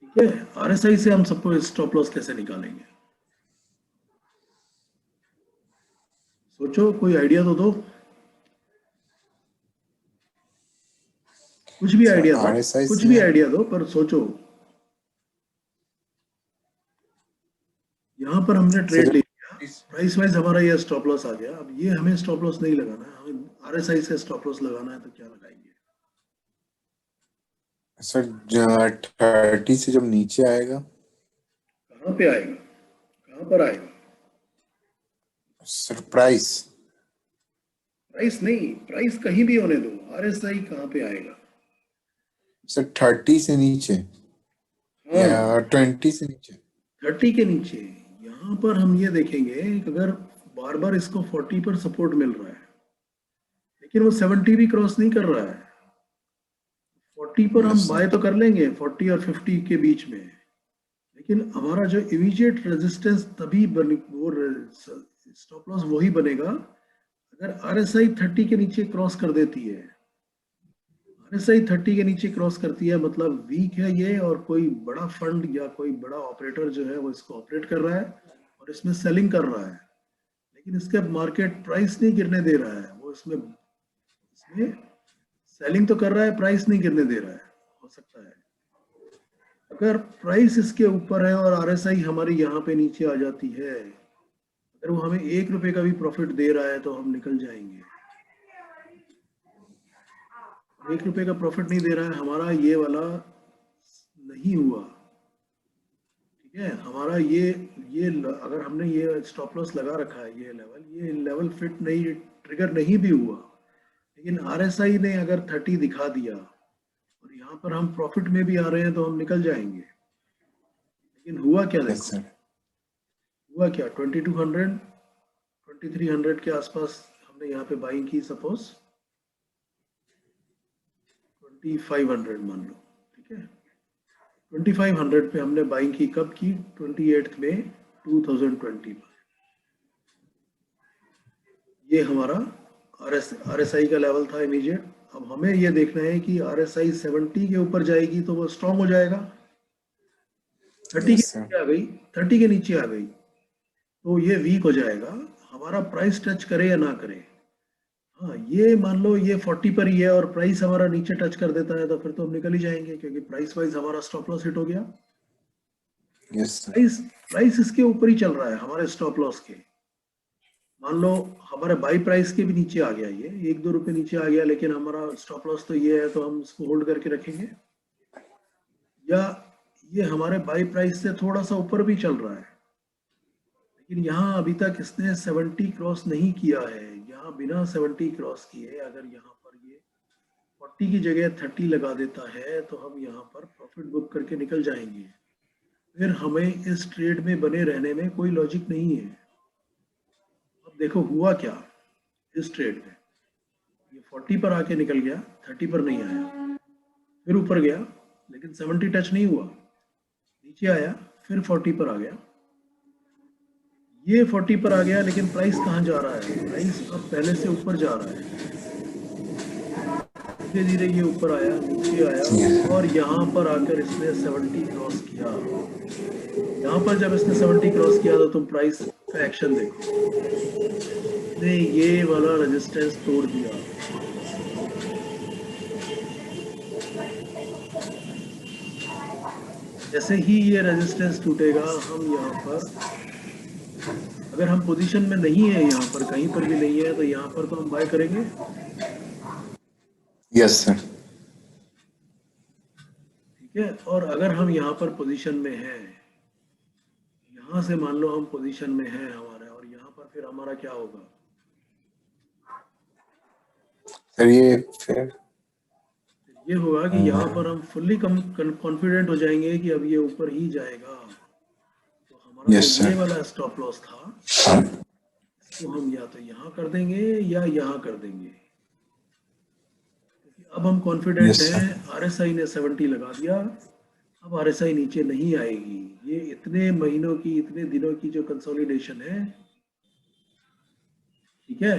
ठीक है? आरएसआई से हम सबको स्टॉप लॉस कैसे निकालेंगे? सोचो, कोई आइडिया तो दो, कुछ भी आइडिया दो, RSI कुछ से भी आइडिया दो, पर सोचो। यहाँ पर हमने ट्रेड ले लिया, प्राइस वाइज हमारा ये स्टॉप लॉस आ गया, अब ये हमें स्टॉप लॉस नहीं लगाना है, हमें आरएसआई से स्टॉप लॉस लगाना है, तो क्या लगाएंगे? सर 30 से जब नीचे आएगा। कहाँ पे आएगा, कहाँ पर आएगा? Sir price. प्राइस नहीं, प्राइस कहीं भी होने दो, आरएसआई कहाँ पे आएगा? सर 30 से नीचे हाँ, या 20 से नीचे? 30 के नीचे। यहाँ पर हम ये देखेंगे कि अगर बार बार इसको 40 पर सपोर्ट मिल रहा है, लेकिन वो 70 भी क्रॉस नहीं कर रहा है, 40 पर हम यस बाय तो कर लेंगे 40 और 50 के बीच में, लेकिन हमारा जो इमीडिएट रेजिस्टेंस तभी वो स्टॉप लॉस वही बनेगा अगर आरएसआई 30 के नीचे क्रॉस कर देती है। आरएसआई 30 के नीचे क्रॉस करती है मतलब वीक है ये, और कोई बड़ा फंड या कोई बड़ा ऑपरेटर जो है वो इसको ऑपरेट कर रहा है और इसमें सेलिंग कर रहा है, लेकिन इसके मार्केट प्राइस नहीं गिरने दे रहा है, वो इसमें सेलिंग तो कर रहा है, प्राइस नहीं गिरने दे रहा है। हो सकता है अगर प्राइस इसके ऊपर है और आरएसआई हमारी यहाँ पे नीचे आ जाती है, अगर वो हमें 1 रुपए का भी प्रॉफिट दे रहा है तो हम निकल जाएंगे। 1 रुपए का प्रॉफिट नहीं दे रहा है, हमारा ये वाला नहीं हुआ, ठीक है? हमारा ये अगर हमने ये स्टॉप लॉस लगा रखा है, ये लेवल फिट नहीं, ट्रिगर नहीं भी हुआ, लेकिन आरएसआई ने अगर 30 दिखा दिया और यहाँ पर हम प्रॉफिट में भी आ रहे हैं तो हम निकल जाएंगे। लेकिन हुआ क्या, देखो सर। हुआ क्या, 2200 2300 के आसपास हमने यहाँ पे बाइंग की, सपोज 2500 मान लो, ठीक है? 2500 पे हमने बाइंग की, कब की? 28 में 2020 में। ये हमारा आरएसआई का लेवल था इमीडिएट। अब हमें ये देखना है कि आरएसआई 70 के ऊपर जाएगी तो वो स्ट्रांग हो जाएगा, 30 के नीचे आ गई, 30 के नीचे आ गई तो ये वीक हो जाएगा। हमारा प्राइस टच करे या ना करे, हाँ ये मान लो ये 40 पर ही है और प्राइस हमारा नीचे टच कर देता है तो फिर तो हम निकल ही जाएंगे, क्योंकि प्राइस वाइज हमारा स्टॉप लॉस हिट हो गया। Yes sir. प्राइस प्राइस इसके ऊपर ही चल रहा है हमारे स्टॉप लॉस के। मान लो हमारे बाई प्राइस के भी नीचे आ गया, ये 1-2 रुपए नीचे आ गया, लेकिन हमारा स्टॉप लॉस तो ये है, तो हम इसको होल्ड करके रखेंगे। या ये हमारे बाई प्राइस से थोड़ा सा ऊपर भी चल रहा है, लेकिन यहाँ अभी तक इसने 70 क्रॉस नहीं किया है। यहाँ बिना 70 क्रॉस किए अगर यहाँ पर ये 40 की जगह 30 लगा देता है तो हम यहाँ पर प्रॉफिट बुक करके निकल जाएंगे। फिर हमें इस ट्रेड में बने रहने में कोई लॉजिक नहीं है। अब देखो हुआ क्या इस ट्रेड में, ये 40 पर आके निकल गया, 30 पर नहीं आया, फिर ऊपर गया लेकिन 70 टच नहीं हुआ, नीचे आया फिर 40 पर आ गया, ये 40 पर आ गया, लेकिन प्राइस कहाँ जा रहा है, प्राइस अब पहले से ऊपर जा रहा है। धीरे धीरे ये ऊपर आया, नीचे आया, और यहाँ पर आकर इसने 70 क्रॉस किया। यहाँ पर जब इसने 70 क्रॉस किया तो तुम प्राइस का एक्शन देखो, इसने ये वाला रेजिस्टेंस तोड़ दिया। जैसे ही ये रेजिस्टेंस टूटेगा, हम यहाँ पर अगर हम पोजीशन में नहीं है, यहाँ पर कहीं पर भी नहीं है, तो यहाँ पर तो हम बाय करेंगे। Yes sir. ठीक है, और अगर हम यहाँ पर पोजीशन में हैं, यहाँ से मान लो हम पोजीशन में हैं हमारे, और यहाँ पर फिर हमारा क्या होगा सर ये फिर ये होगा कि यहाँ पर हम फुल्ली कॉन्फिडेंट हो जाएंगे कि अब ये ऊपर ही जाएगा। तो हमारा यस जो ये सर। वाला स्टॉप लॉस था, इसको हम या तो यहाँ कर देंगे या यहाँ कर देंगे। अब हम कॉन्फिडेंट यस हैं, सर। आरएसआई ने 70 लगा दिया, अब आरएसआई नीचे नहीं आएगी। ये इतने महीनों की, इतने दिनों की जो कंसोलिडेशन है, ठीक है,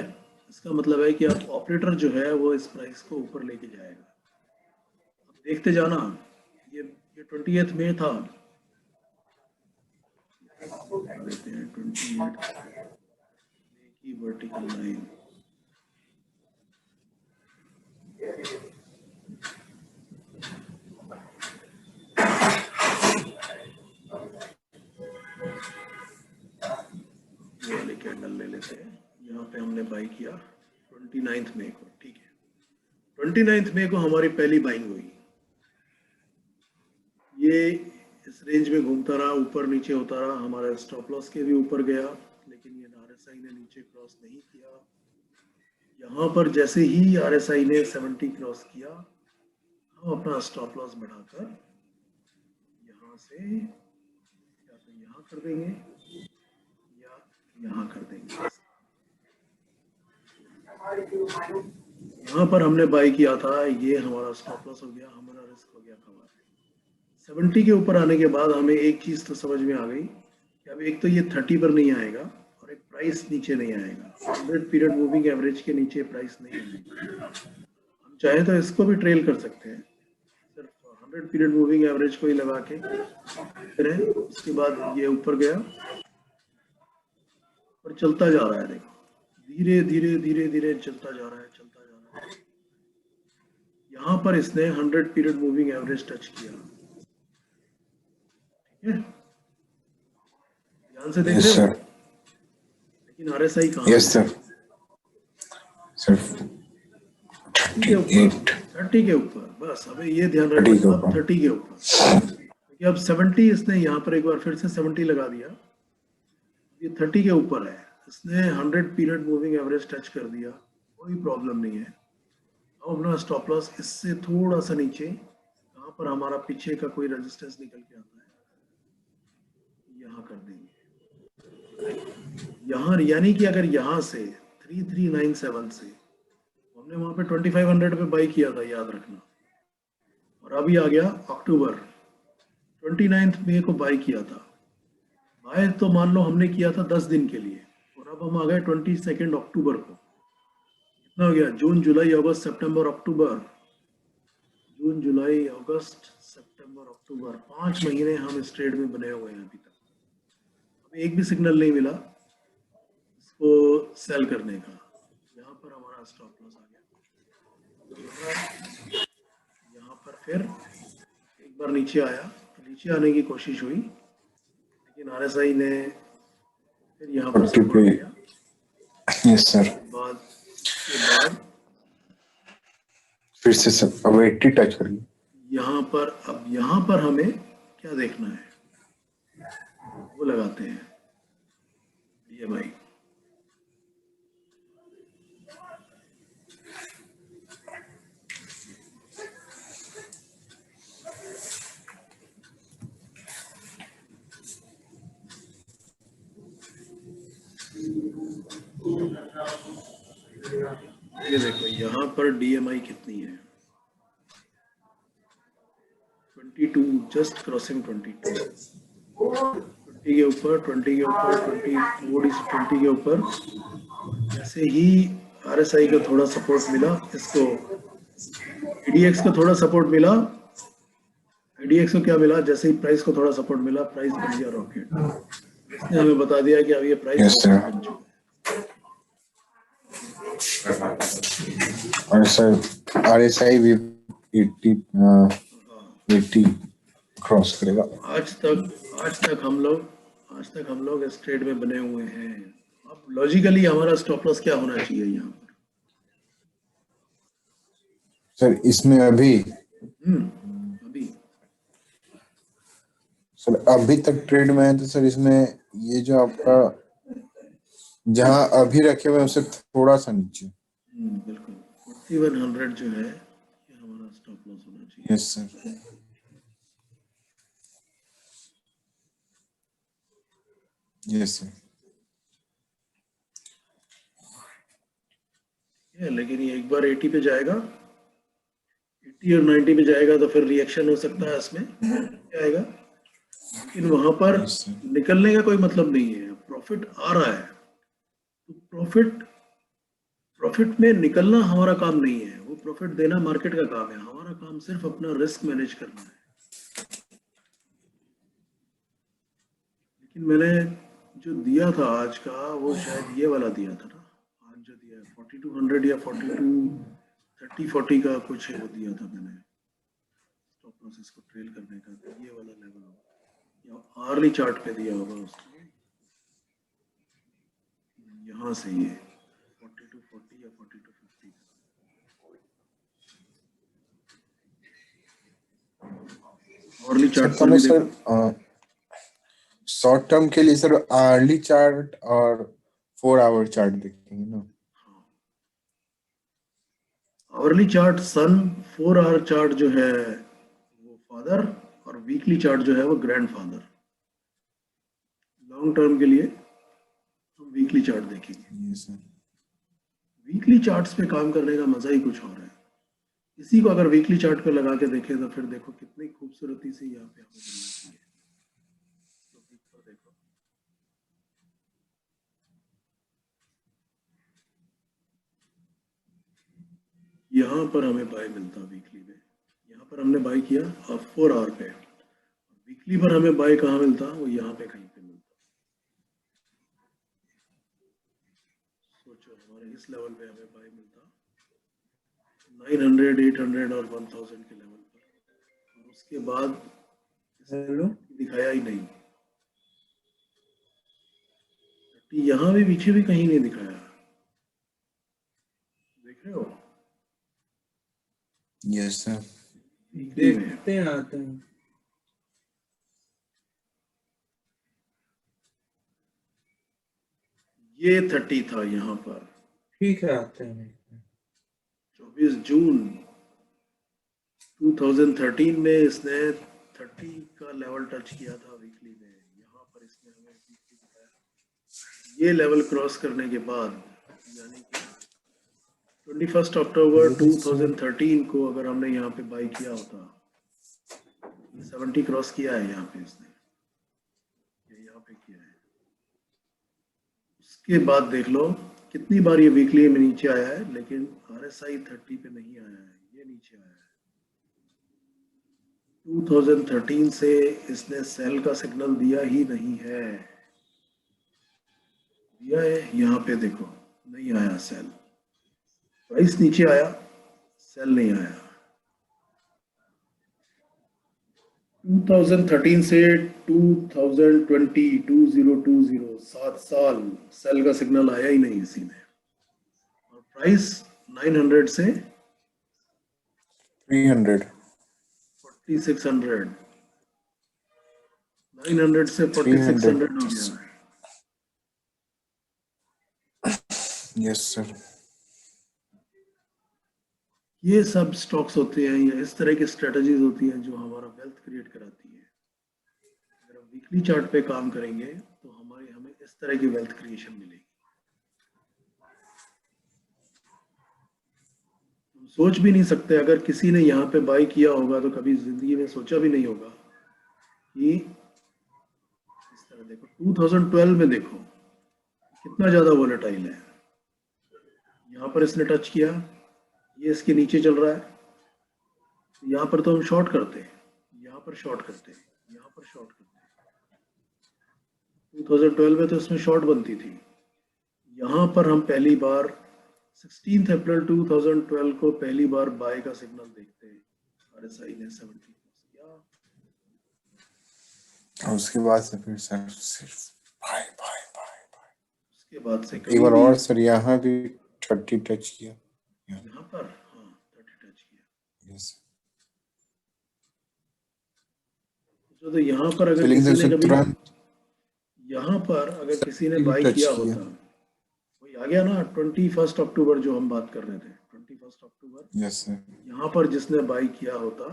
इसका मतलब है कि अब ऑपरेटर जो है वो इस प्राइस को ऊपर लेके जाएगा। अब देखते जाना, ये 28 मई था, लेते हैं 28 मई की वर्टिकल लाइन। ये वाले कैंडल ले लेते हैं, यहाँ पे हमने बाई किया 29 मई को, ठीक है। 29 मई को हमारी पहली बाइंग हुई, ये इस रेंज में घूमता रहा, ऊपर नीचे होता रहा, हमारा स्टॉप लॉस के भी ऊपर गया, लेकिन ये आरएसआई ने नीचे क्रॉस नहीं किया। यहाँ पर जैसे ही आरएसआई ने 70 क्रॉस किया, हम अपना स्टॉप लॉस बढ़ाकर यहाँ से या तो यहाँ कर देंगे या यहाँ कर देंगे। यहाँ पर हमने बाई किया था, ये हमारा स्टॉप लॉस हो गया, हमारा रिस्क हो गया कवर। 70 के ऊपर आने के बाद हमें एक चीज तो समझ में आ गई कि अब एक तो ये 30 पर नहीं आएगा, और एक प्राइस नीचे नहीं आएगा। 100 पीरियड मूविंग एवरेज के नीचे प्राइस नहीं आएगा। हम चाहे तो इसको भी ट्रेल कर सकते हैं, सिर्फ 100 पीरियड मूविंग एवरेज को ही लगा के करें। उसके बाद ये ऊपर गया और चलता जा रहा है, देखो धीरे धीरे धीरे धीरे चलता जा रहा है, चलता जा रहा है। यहाँ पर इसने 100 पीरियड मूविंग एवरेज टच किया, ठीक है, ध्यान से देख यस रहे हो। सर। लेकिन आरएसआई कहाँ यस सर। सिर्फ 30 के ऊपर, 30 के ऊपर, बस हमें ये ध्यान रखना 30 के अब ऊपर। 30 के ऊपर, क्योंकि अब 70 इसने यहाँ पर एक बार फिर से 70 लगा दिया, ये 30 के ऊपर है, इसने 100 पीरियड मूविंग एवरेज टच कर दिया, कोई प्रॉब्लम नहीं है। अब अपना स्टॉप लॉस इससे थोड़ा सा नीचे, यहाँ पर हमारा पीछे का कोई रेजिस्टेंस निकल के आता है, यहाँ कर देंगे। यहाँ यानी कि अगर यहाँ से 3397 से हमने वहां पे 2500 पे बाई किया था, याद रखना, और अभी आ गया अक्टूबर, 29 मई को बाई किया था। बाय तो मान लो हमने किया था 10 दिन के लिए, और अब हम आ गए 22 अक्टूबर को। कितना हो गया, जून जुलाई अगस्त सितंबर अक्टूबर, जून जुलाई अगस्त सितंबर अक्टूबर, 5 महीने हम इस ट्रेड में बने हुए हैं अभी तक। अब एक भी सिग्नल नहीं मिला, इसको सेल करने का। यहाँ पर हमारा स्टॉप लॉस आ गया। यहाँ पर फिर एक बार नीचे आया, तो नीचे आने की कोशिश हुई, लेकिन RSI ने फिर यहाँ पर 40 सपोर्ट पे। दिया। यस सर, उसके बाद फिर से सर अब 80 टच कर गई। अब यहाँ पर हमें क्या देखना है वो लगाते हैं DMI। ये देखो यहाँ पर DMI कितनी है, 22, जस्ट क्रॉसिंग 22, 20 के ऊपर, 20 के ऊपर, 20 20 के ऊपर। जैसे ही RSI का थोड़ा सपोर्ट मिला, इसको IDX को थोड़ा सपोर्ट मिला, IDX को क्या मिला, जैसे ही प्राइस को थोड़ा सपोर्ट मिला, प्राइस बन गया रॉकेट। इसने हमें बता दिया कि अब ये प्राइस यस सर, बन चुका और सर RSI भी 80 क्रॉस करेगा। है। आज तक हम लोग इस ट्रेड में बने हुए हैं। अब लॉजिकली हमारा स्टॉप लॉस क्या होना चाहिए यहाँ पर? सर इसमें अभी अभी सर अभी तक ट्रेड में है, तो सर इसमें ये जो आपका जहां अभी रखे हुए हैं उससे थोड़ा सा नीचे। बिल्कुल 4100 जो है ये हमारा स्टॉप लॉस होना चाहिए। यस सर, यस सर, लेकिन ये एक बार 80 पे जाएगा, 80 और 90 पे जाएगा तो फिर रिएक्शन हो सकता है इसमें, क्या आएगा। लेकिन वहां पर यस सर, निकलने का कोई मतलब नहीं है, प्रॉफिट आ रहा है तो प्रॉफिट में निकलना हमारा काम नहीं है, वो प्रॉफिट देना मार्केट का काम है। हमारा काम सिर्फ अपना रिस्क मैनेज करना है। लेकिन मैंने जो दिया था आज का, वो शायद ये वाला दिया था ना, आज जो दिया 4200 या 30-40 का कुछ वो दिया था मैंने, स्टॉप लॉस इसको ट्रेल करने का। तो ये वाला लेवल होगा या आर्ली चार्ट पे दिया होगा उसने, यहाँ से ये 4240 या 4250 आर्ली चार्ट पर भी सर देखो। शॉर्ट टर्म के लिए सर अर्ली चार्ट और 4 आवर चार्ट देखेंगे ना। Hourly chart sun, 4 our chart जो है वो फादर, और वीकली चार्ट जो है वो ग्रैंडफादर। लॉन्ग टर्म के लिए हम वीकली चार्ट देखेंगे। यस सर, वीकली चार्ट्स पे काम करने का मजा ही कुछ और है। इसी को अगर वीकली चार्ट पे लगा के देखें तो फिर देखो कितनी खूबसूरती से यहाँ पे हमें मिलती है। तो peak पर देखो, यहाँ पर हमें बाय मिलता वीकली में, यहाँ पर हमने बाय किया और 4 आवर पे। वीकली पर हमें बाय कहाँ मिलता, वो यहाँ पे कहीं पे मिलता। सोचो हमारे इस लेवल पे हमें बाय मिलता 900, 800 और 1000 के लेवल पर, और उसके बाद हेलो, दिखाया ही नहीं। यहाँ भी पीछे भी कहीं नहीं दिखाया, देख रहे हो? यस सर, वीकली में देखते हैं आते हैं। ये 30 था, यहाँ पर ठीक है आते हैं। 24 जून 2013 में इसने 30 का लेवल टच किया था वीकली में। यहाँ पर इसने हमें वीकली दिखाया। ये लेवल क्रॉस करने के बाद, यानी कि 21 अक्टूबर 2013 को अगर हमने यहाँ पे बाई किया होता, 70 क्रॉस किया है यहाँ पे इसने, ये यहाँ पे किया है। उसके बाद देख लो कितनी बार ये वीकली में नीचे आया है, लेकिन RSI 30 पे नहीं आया है, ये नीचे आया है। 2013 से इसने सेल का सिग्नल दिया ही नहीं है। दिया है, यहाँ पे देखो नहीं आया सेल, प्राइस नीचे आया, सेल नहीं आया। 2013 से 2020 2020 7 साल सेल का सिग्नल आया ही नहीं इसी में। और प्राइस 900 से 300 4600, 900 से 300 4600 हो गया है। Yes sir. ये सब स्टॉक्स होते हैं या इस तरह की स्ट्रेटजीज होती हैं जो हमारा वेल्थ क्रिएट कराती है। अगर हम वीकली चार्ट पे काम करेंगे तो हमें इस तरह की वेल्थ क्रिएशन मिलेगी। हम सोच भी नहीं सकते, अगर किसी ने यहाँ पे बाई किया होगा तो कभी जिंदगी में सोचा भी नहीं होगा कि इस तरह देखो 2012 में देखो कितना ज्यादा वोलेटाइल है। यहाँ पर इसने टच किया, ये इसके नीचे चल रहा है, तो यहाँ पर तो हम शॉर्ट करते हैं, यहाँ पर शॉर्ट करते हैं, यहाँ पर शॉर्ट करते हैं। 2012 में तो इसमें शॉर्ट बनती थी। यहाँ पर हम पहली बार 16 अप्रैल 2012 को पहली बार बाय का सिग्नल देखते हैं। RSI ने 70 किया, और उसके बाद से फिर सर सिर्फ बाय बाय बाय बाय। उसके बाद से एक कभी बार भी और सर यहाँ भी 30 टच किया। यहाँ पर हाँ 30 टच किया। यस तो यहाँ पर अगर लेकिन किसी सर ने कभी तुरंत यहाँ पर अगर किसी ने बाय टच किया किया। होता, वही आ गया ना 21 अक्टूबर जो हम बात कर रहे थे, 21 अक्टूबर यस सर। यहाँ पर जिसने बाय किया होता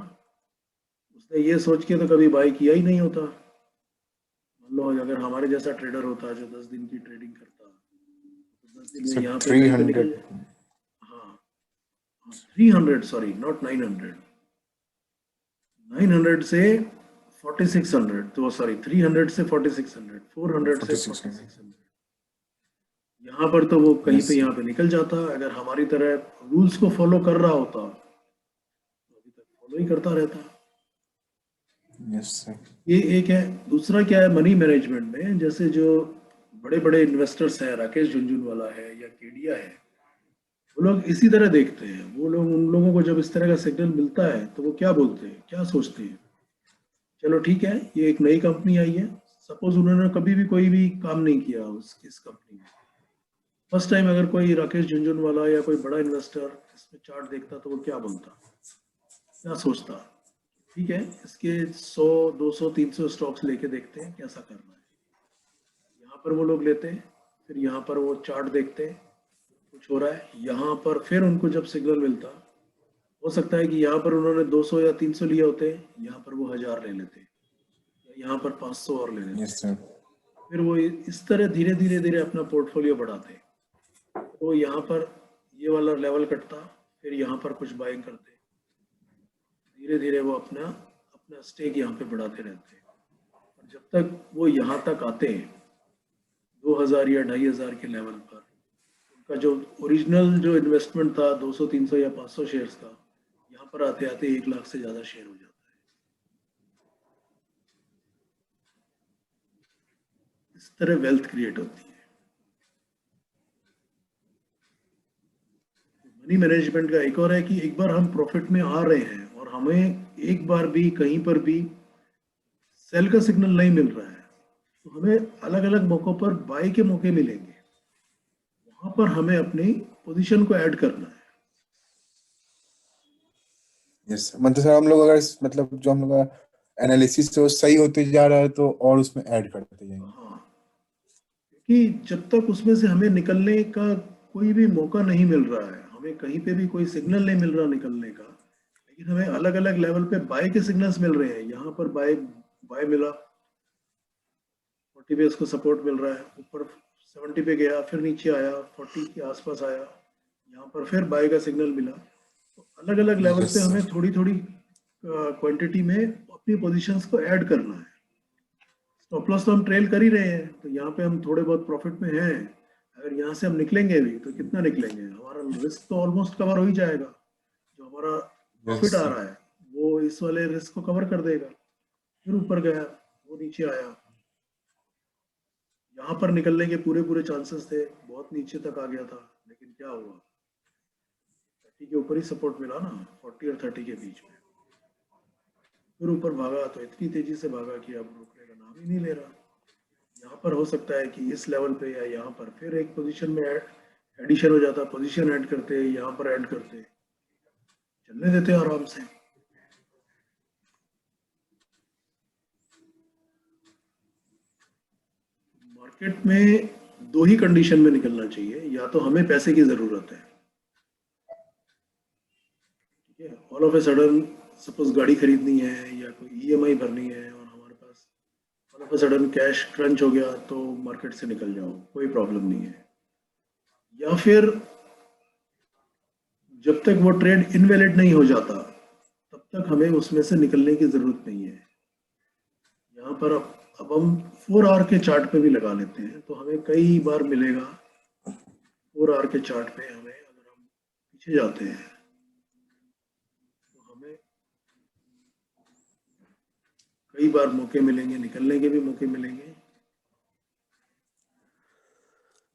उसने ये सोच के तो कभी बाय किया ही नहीं होता। मान लो अगर हमारे जैसा ट्रेडर होता जो 10 दिन की ट्रेडिंग करता तो 10 दिन में सर यहाँ पे कहीं पे 300 निकल जाए। हाँ 300 सॉरी नॉट 900, 900 से 4600, तो सॉरी 300 से 4600, 400 से 4600 4600। यहाँ पर तो वो कहीं यस पे यहाँ सर। पे निकल जाता। अगर हमारी तरह रूल्स को फॉलो कर रहा होता तो अभी तक फॉलो ही करता रहता। Yes sir. ये एक है। दूसरा क्या है मनी मैनेजमेंट में, जैसे जो बड़े बड़े इन्वेस्टर्स हैं, राकेश झुनझुनवाला है या केडिया है, वो लोग इसी तरह देखते हैं। वो लोग, उन लोगों को जब इस तरह का सिग्नल मिलता है तो वो क्या बोलते हैं, क्या सोचते हैं, चलो ठीक है ये एक नई कंपनी आई है, सपोज उन्होंने कभी भी कोई भी काम नहीं किया इस कंपनी में, फर्स्ट टाइम अगर कोई राकेश झुनझुनवाला या कोई बड़ा इन्वेस्टर इसमें चार्ट देखता तो वो क्या बोलता, क्या सोचता, ठीक है इसके 100 200 300 स्टॉक्स लेके देखते हैं कैसा करना है। यहाँ पर वो लोग लेते हैं, फिर यहाँ पर वो चार्ट देखते हैं कुछ हो रहा है, यहाँ पर फिर उनको जब सिग्नल मिलता, हो सकता है कि यहाँ पर उन्होंने 200 या 300 लिए होते, यहाँ पर वो 1000 ले लेते, यहाँ पर 500 और ले लेते। Yes sir. फिर वो इस तरह धीरे धीरे धीरे अपना पोर्टफोलियो बढ़ाते। तो यहाँ पर ये वाला लेवल कटता, फिर यहाँ पर कुछ बाइंग करते, धीरे धीरे वो अपना अपना स्टेक यहाँ पे बढ़ाते रहते हैं। और जब तक वो यहाँ तक आते हैं 2000 या 2500 के लेवल पर, उनका जो ओरिजिनल जो इन्वेस्टमेंट था 200 300 या 500 शेयर्स का, यहाँ पर आते आते 1 लाख से ज्यादा शेयर हो जाता है। इस तरह वेल्थ क्रिएट होती है। मनी मैनेजमेंट का एक और है कि एक बार हम प्रॉफिट में आ रहे हैं और हमें एक बार भी कहीं पर भी सेल का सिग्नल नहीं मिल रहा है, तो हमें अलग अलग मौकों पर बाई के मौके मिलेंगे, वहां पर हमें अपनी पोजीशन को ऐड करना है। Yes sir. मतलब सर हम लोग अगर मतलब जो हम लोग का एनालिसिस है वो सही होते जा रहा है तो और उसमें ऐड करते जाएंगे। हाँ, क्योंकि जब तक उसमें से हमें निकलने का कोई भी मौका नहीं मिल रहा है, हमें कहीं पे भी कोई सिग्नल नहीं मिल रहा निकलने का, लेकिन हमें अलग अलग लेवल पे बाय के सिग्नल्स मिल रहे हैं। यहाँ पर बाय बाय मिला, 40 पे इसको सपोर्ट मिल रहा है, ऊपर 70 पे गया, फिर नीचे आया 40 के आसपास आया, यहाँ पर फिर बाय का सिग्नल मिला। तो अलग अलग लेवल यस पे हमें सर। थोड़ी थोड़ी क्वांटिटी में अपनी पोजीशंस को ऐड करना है। स्टॉप लॉस तो हम ट्रेल कर ही रहे हैं, तो यहाँ पे हम थोड़े बहुत प्रॉफिट में हैं। अगर यहाँ से हम निकलेंगे भी तो कितना निकलेंगे, हमारा रिस्क तो ऑलमोस्ट कवर हो ही जाएगा। जो हमारा यस प्रॉफिट आ सर। रहा है वो इस वाले रिस्क को कवर कर देगा। फिर ऊपर गया, वो नीचे आया, यहाँ पर निकलने के पूरे पूरे चांसेस थे, बहुत नीचे तक आ गया था, लेकिन क्या हुआ, 30 के ऊपर ही सपोर्ट मिला ना, 40 और 30 के बीच में, फिर ऊपर भागा तो इतनी तेजी से भागा कि अब रुकने का नाम ही नहीं ले रहा। यहाँ पर हो सकता है कि इस लेवल पे या यहाँ पर फिर एक पोजीशन में एडिशन हो जाता, पोजीशन ऐड करते, यहाँ पर ऐड करते, चलने देते आराम से। मार्केट में दो ही कंडीशन में निकलना चाहिए, या तो हमें पैसे की जरूरत है, ठीक है, all of a sudden suppose गाड़ी खरीदनी है या कोई ईएमआई भरनी है और हमारे पास all of a sudden cash crunch हो गया, तो मार्केट से निकल जाओ, कोई प्रॉब्लम नहीं है। या फिर जब तक वो ट्रेड इनवैलिड नहीं हो जाता तब तक हमें उसमें से निकलने की जरूरत नहीं है। यहाँ पर अब हम 4 आवर के चार्ट पे भी लगा लेते हैं तो हमें कई बार मिलेगा 4 आवर के चार्ट पे, हमें अगर हम पीछे जाते हैं तो हमें कई बार मौके मिलेंगे, निकलने के भी मौके मिलेंगे, ये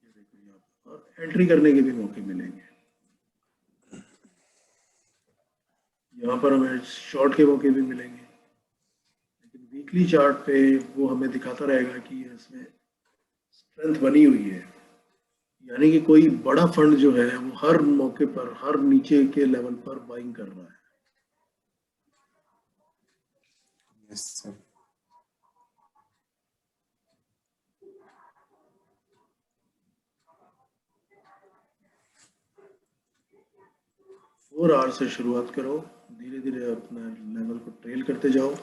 देखो यहाँ पर, और एंट्री करने के भी मौके मिलेंगे। यहाँ पर हमें शॉर्ट के मौके भी मिलेंगे, लेकिन वीकली चार्ट पे वो हमें दिखाता रहेगा कि इसमें स्ट्रेंथ बनी हुई है, यानी कि कोई बड़ा फंड जो है वो हर मौके पर, हर नीचे के लेवल पर बाइंग कर रहा है। Yes sir. फोर आवर से शुरुआत करो, धीरे धीरे अपना लेवल को ट्रेल करते जाओ,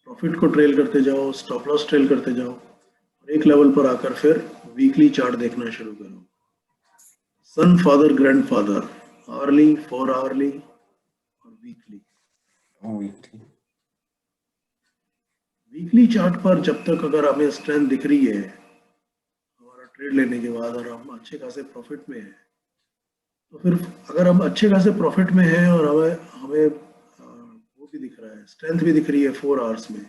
प्रॉफिट को ट्रेल करते जाओ, स्टॉप लॉस ट्रेल करते जाओ, और एक लेवल पर आकर फिर वीकली चार्ट देखना शुरू करो। सन father grand father, hourly, 4 hourly और वीकली। वीकली वीकली चार्ट पर जब तक अगर हमें स्ट्रेंथ दिख रही है हमारा ट्रेड लेने के बाद और हम अच्छे खासे प्रॉफिट में हैं, तो फिर अगर हम अच्छे खासे प्रॉफिट में हैं और हमें हमें वो भी दिख रहा है, स्ट्रेंथ भी दिख रही है 4 आवर्स में,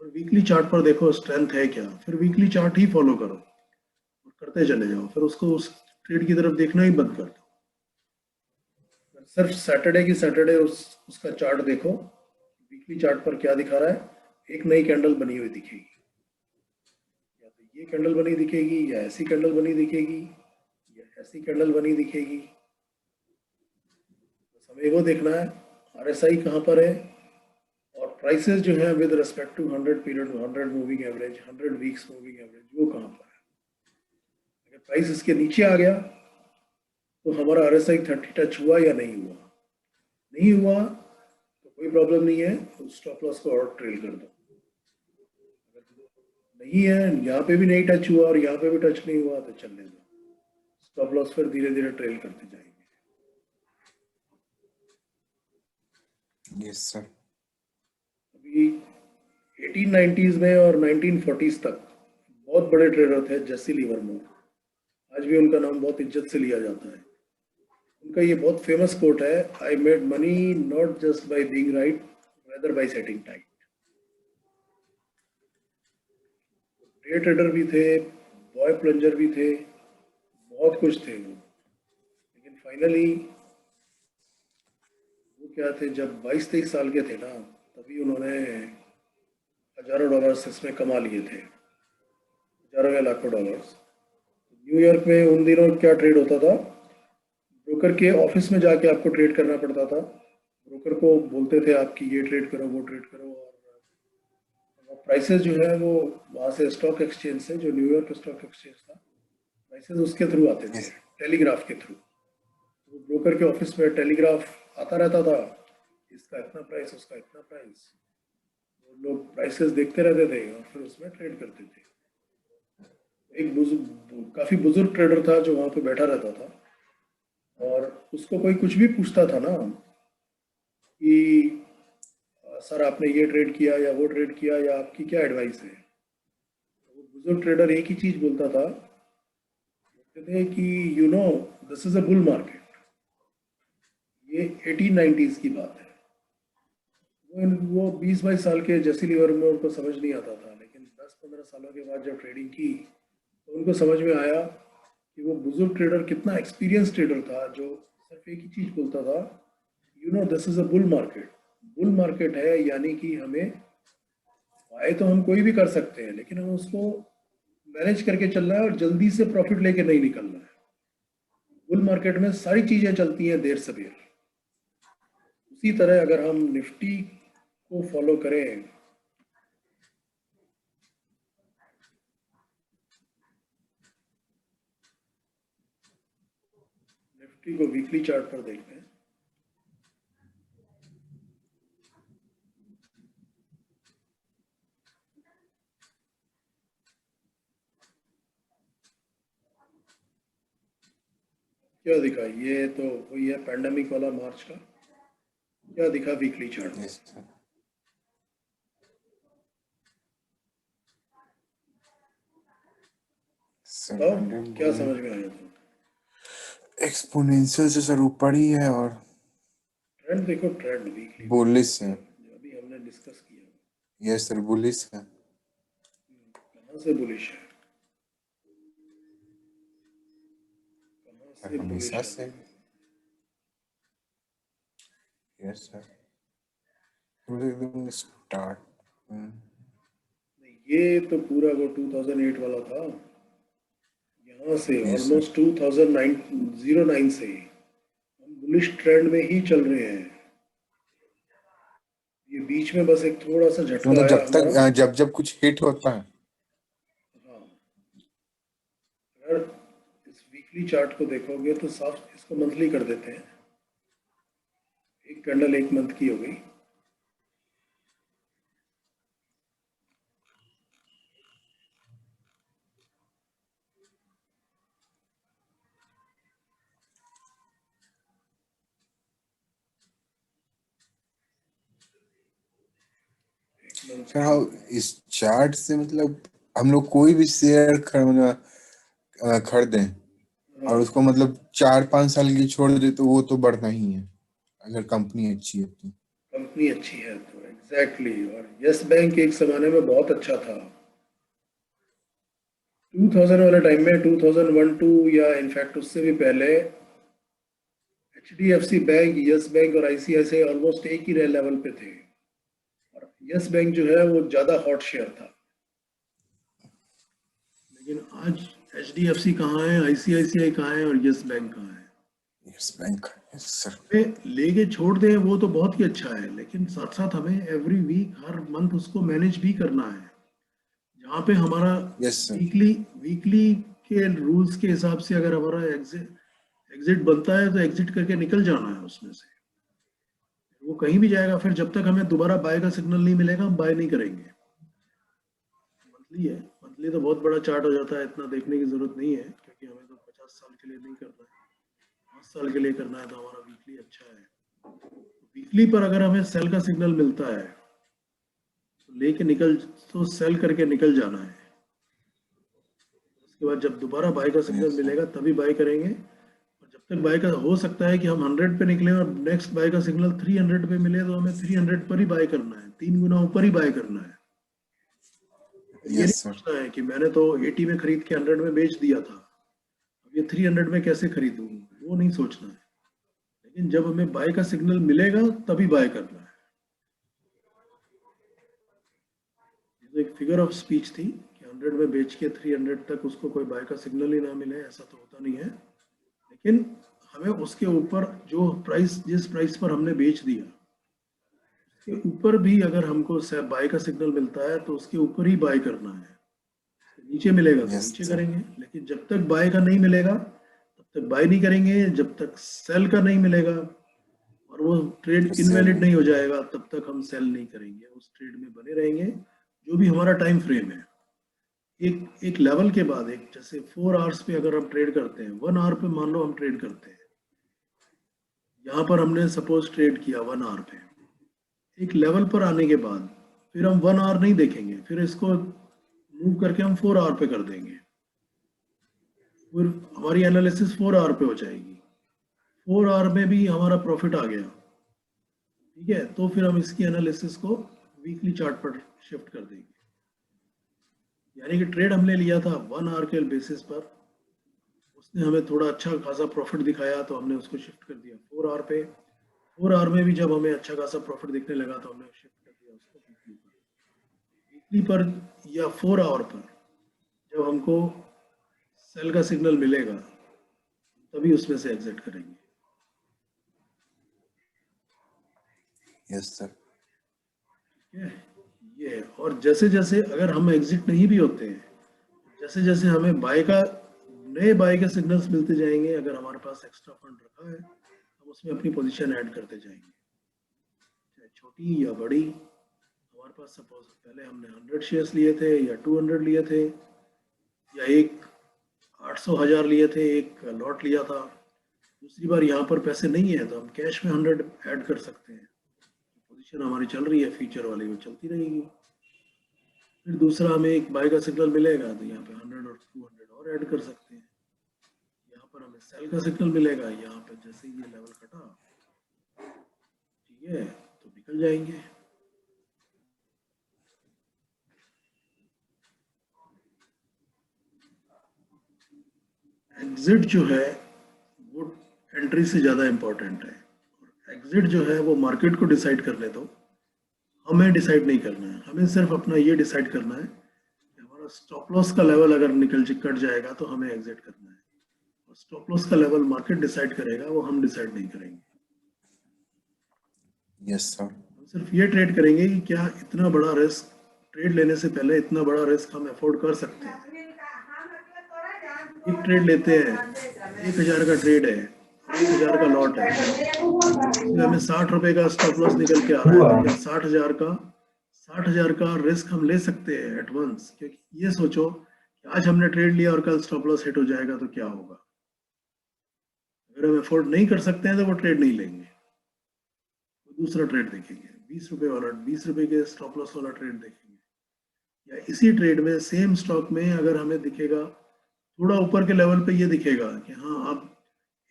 और वीकली चार्ट पर देखो स्ट्रेंथ है क्या, फिर वीकली चार्ट ही फॉलो करो और करते चले जाओ, फिर उसको उस ट्रेड की तरफ देखना ही बंद कर दो। सिर्फ सैटरडे की सैटरडे उसका चार्ट देखो, वीकली चार्ट पर क्या दिखा रहा है, एक नई कैंडल बनी हुई दिखेगी, या तो ये कैंडल बनी दिखेगी, या ऐसी कैंडल बनी दिखेगी, या ऐसी कैंडल बनी दिखेगी। बस हमें वो देखना है आरएसआई कहाँ पर है, और प्राइसेस जो है with respect to 100 period, 100 moving average, 100 weeks moving average, वो कहाँ पर है। अगर प्राइस इसके नीचे आ गया तो हमारा आरएसआई 30 टच हुआ या नहीं हुआ, नहीं हुआ तो कोई प्रॉब्लम नहीं है, तो स्टॉप लॉस को और ट्रेल कर दो। नहीं है, यहाँ पे भी नहीं टच हुआ और यहाँ पे भी टच नहीं हुआ तो चलने दो, स्टॉप लॉस फिर धीरे धीरे ट्रेल करते जाएंगे। Yes sir. अभी 1890s में और 1940s तक बहुत बड़े ट्रेडर थे, जेसी लिवरमोर, आज भी उनका नाम बहुत इज्जत से लिया जाता है। उनका ये बहुत फेमस कोट है, I made money not just by being right, rather bye setting tight. Day trader भी थे, बॉय प्लंजर भी थे, बहुत कुछ थे वो, लेकिन फाइनली वो क्या थे, जब 22-23 साल के थे ना, तभी उन्होंने हजारों डॉलर्स इसमें कमा लिए थे, हजारों या लाखों डॉलर्स। न्यूयॉर्क में उन दिनों क्या ट्रेड होता था, ब्रोकर के ऑफिस में जाके आपको ट्रेड करना पड़ता था, ब्रोकर को बोलते थे आपकी ये ट्रेड करो, वो ट्रेड करो, और प्राइसेस जो है वो वहाँ से स्टॉक एक्सचेंज से, जो न्यूयॉर्क स्टॉक एक्सचेंज था, प्राइसेस उसके थ्रू आते थे, टेलीग्राफ के थ्रू। तो ब्रोकर के ऑफिस में टेलीग्राफ आता रहता था, इसका इतना प्राइस, उसका इतना प्राइस, वो लोग प्राइसेस देखते रहते थे और फिर उसमें ट्रेड करते थे। एक काफी बुजुर्ग ट्रेडर था जो वहां पे बैठा रहता था, और उसको कोई कुछ भी पूछता था ना कि सर आपने ये ट्रेड किया या वो ट्रेड किया या आपकी क्या एडवाइस है, तो वो बुजुर्ग ट्रेडर एक ही चीज बोलता था, बोलते थे कि you know this is a bull market. ये 1890s की बात है। वो 20-22 साल के जेसी लिवरमोर को समझ नहीं आता था, लेकिन 10-15 सालों के बाद जब ट्रेडिंग की तो उनको समझ में आया कि वो बुजुर्ग ट्रेडर कितना एक्सपीरियंस ट्रेडर था, जो सिर्फ एक ही चीज बोलता था, this is a bull market. Bull market है, यानी कि हमें बाय तो हम कोई भी कर सकते हैं, लेकिन हमें उसको मैनेज करके चलना है और जल्दी से प्रॉफिट लेके नहीं निकलना है। बुल मार्केट में सारी चीजें चलती हैं देर सबेर। उसी तरह अगर हम निफ्टी को फॉलो करें, निफ्टी को वीकली चार्ट पर देखते हैं, क्या दिखा, ये तो वही है पैंडेमिक वाला मार्च का। क्या दिखा वीकली चार्ट में? Yes sir. बताओ क्या समझ में आया तुम? एक्सपोनेंशियल से सर ऊपर ही है और ट्रेंड देखो, ट्रेंड वीकली बुलिश है। जो अभी हमने डिस्कस किया, यस सर, बुलिश है। कहाँ से बुलिश है? कहाँ से बुलिश हमेशा है? से। यस सर, एकदम स्टार्ट। नहीं, ये तो पूरा वो 2008 वाला था। यहाँ से Yes, ऑलमोस्ट 2009 से हम बुलिश ट्रेंड में ही चल रहे हैं। ये बीच में बस एक थोड़ा सा झटका मतलब आया जब तक हमारा। जब जब कुछ हिट होता है। हाँ, अगर इस वीकली चार्ट को देखोगे तो साफ, इसको मंथली कर देते हैं। एक कैंडल एक मंथ की हो गई। एक मंथ सर हाँ, इस चार्ट से मतलब हम लोग कोई भी शेयर खरीदें और उसको मतलब 4-5 साल की छोड़ दे तो वो तो बढ़ना ही है, अगर कंपनी अच्छी है तो। कंपनी अच्छी है तो एग्जैक्टली। और यस बैंक एक जमाने में बहुत अच्छा था। 2000 वाले टाइम में, 2001-2 या इनफैक्ट उससे भी पहले, HDFC बैंक, यस बैंक और ICICI ऑलमोस्ट एक ही लेवल पे थे। और यस बैंक जो है वो ज्यादा हॉट शेयर था। लेकिन आज HDFC कहाँ है, ICICI कहाँ है और यस बैंक कहाँ है? Yes bank. Yes sir. हमें लेके छोड़ दें वो तो बहुत ही अच्छा है, लेकिन साथ साथ हमें एवरी वीक, हर मंथ उसको मैनेज भी करना है। जहाँ पे हमारा यस सर। वीकली वीकली के रूल्स के हिसाब से अगर हमारा एग्जिट एग्जिट बनता है तो एग्जिट करके निकल जाना है उसमें से। वो कहीं भी जाएगा, फिर जब तक हमें दोबारा बाय का सिग्नल नहीं मिलेगा हम बाय नहीं करेंगे। मंथली है, मंथली तो बहुत बड़ा चार्ट हो जाता है, इतना देखने की जरूरत नहीं है, क्योंकि हमें तो 50 साल के लिए नहीं करना है, 5 साल के लिए करना है, तो हमारा वीकली अच्छा है। वीकली पर अगर हमें सेल का सिग्नल मिलता है तो लेके निकल, तो सेल करके निकल जाना है। उसके बाद जब दोबारा बाय का सिग्नल यस सर। मिलेगा तभी बाय करेंगे। और जब तक बाय का हो सकता है कि हम 100 पे निकले और नेक्स्ट बाय का सिग्नल 300 पे मिले, तो हमें 300 पर ही बाय करना है, 3 गुना ऊपर ही बाय करना है। ये नहीं यस सर। सोचना है कि मैंने तो 80 में खरीद के 100 में बेच दिया था, अब ये 300 में कैसे खरीदूं, वो नहीं सोचना है। लेकिन जब हमें बाय का सिग्नल मिलेगा तभी बाय करना है। ये तो एक फिगर ऑफ स्पीच थी कि 100 में बेच के 300 तक उसको कोई बाय का सिग्नल ही ना मिले, ऐसा तो होता नहीं है। लेकिन हमें उसके ऊपर जो प्राइस, जिस प्राइस पर हमने बेच दिया, उसके ऊपर भी अगर हमको बाय का सिग्नल मिलता है तो उसके ऊपर ही बाय करना है। नीचे मिलेगा तो यस नीचे सर। करेंगे, लेकिन जब तक बाय का नहीं मिलेगा तब तक बाय नहीं करेंगे। जब तक सेल का नहीं मिलेगा और वो ट्रेड सेल। इनवैलिड नहीं हो जाएगा तब तक हम सेल नहीं करेंगे, उस ट्रेड में बने रहेंगे जो भी हमारा टाइम फ्रेम है। एक एक लेवल के बाद, एक जैसे 4 आवर्स पे अगर हम ट्रेड करते हैं, 1 आवर पे मान लो हम ट्रेड करते हैं, यहाँ पर हमने सपोज ट्रेड किया 1 आवर पे, एक लेवल पर आने के बाद फिर हम 1 आवर नहीं देखेंगे, फिर इसको मूव करके हम 4 आवर पे कर देंगे, फिर हमारी एनालिसिस 4 आवर पे हो जाएगी। 4 आवर में भी हमारा प्रॉफिट आ गया, ठीक है, तो फिर हम इसकी एनालिसिस को वीकली चार्ट पर शिफ्ट कर देंगे। यानी कि ट्रेड हमने लिया था 1 आवर के बेसिस पर, उसने हमें थोड़ा अच्छा खासा प्रॉफिट दिखाया तो हमने उसको शिफ्ट कर दिया 4 आवर पे। 4 आवर में भी जब हमें अच्छा खासा प्रॉफिट दिखने लगा तो हमने शिफ्ट कर दिया उसको वीकली पर या 4 आवर पर। जब हमको सेल का सिग्नल मिलेगा तभी उसमें से एग्जिट करेंगे। Yes sir. ठीक है, ये है। और जैसे जैसे अगर हम एग्जिट नहीं भी होते हैं, जैसे जैसे हमें बाय का नए बाय के सिग्नल्स मिलते जाएंगे, अगर हमारे पास एक्स्ट्रा फंड रखा है हम उसमें अपनी पोजीशन ऐड करते जाएंगे, चाहे छोटी या बड़ी। हमारे पास सपोज पहले हमने 100 शेयर्स लिए थे या 200 लिए थे या एक 800,000 लिए थे, एक लॉट लिया था। दूसरी बार यहाँ पर पैसे नहीं है तो हम कैश में 100 ऐड कर सकते हैं। पोजीशन हमारी चल रही है फ्यूचर वाली, वो चलती रहेगी। फिर दूसरा हमें एक बाय का सिग्नल मिलेगा तो यहाँ पे 100 और 200 और ऐड कर सकते हैं। यहाँ पर हमें सेल का सिग्नल मिलेगा, यहाँ पे जैसे ये लेवल कटा, ठीक है, तो निकल जाएंगे। एग्जिट जो है वो एंट्री से ज़्यादा इम्पोर्टेंट है। एग्जिट जो है वो मार्केट को डिसाइड करने दो, हमें डिसाइड नहीं करना है। हमें सिर्फ अपना ये डिसाइड करना है कि हमारा स्टॉप लॉस का लेवल अगर कट जाएगा तो हमें एग्जिट करना है, और स्टॉप लॉस का लेवल मार्केट डिसाइड करेगा, वो हम डिसाइड नहीं करेंगे। Yes sir. हम सिर्फ ये ट्रेड करेंगे कि क्या इतना बड़ा रिस्क, ट्रेड लेने से पहले इतना बड़ा रिस्क हम अफोर्ड कर सकते हैं। एक ट्रेड लेते हैं, 1,000 का ट्रेड है, 1,000 का लॉट है, इसमें हमें 60 रुपए का स्टॉप लॉस निकल के आ रहा है, तो क्या 60,000 का रिस्क हम ले सकते हैं एडवांस? क्योंकि ये सोचो कि आज हमने ट्रेड लिया और कल स्टॉप लॉस हिट हो जाएगा तो क्या होगा। अगर हम अफोर्ड नहीं कर सकते हैं तो वो ट्रेड नहीं लेंगे, दूसरा ट्रेड देखेंगे, 20 रुपए वाला, 20 रुपए के स्टॉप लॉस वाला ट्रेड देखेंगे। या इसी ट्रेड में सेम स्टॉक में अगर हमें दिखेगा थोड़ा ऊपर के लेवल पे, ये दिखेगा कि हाँ अब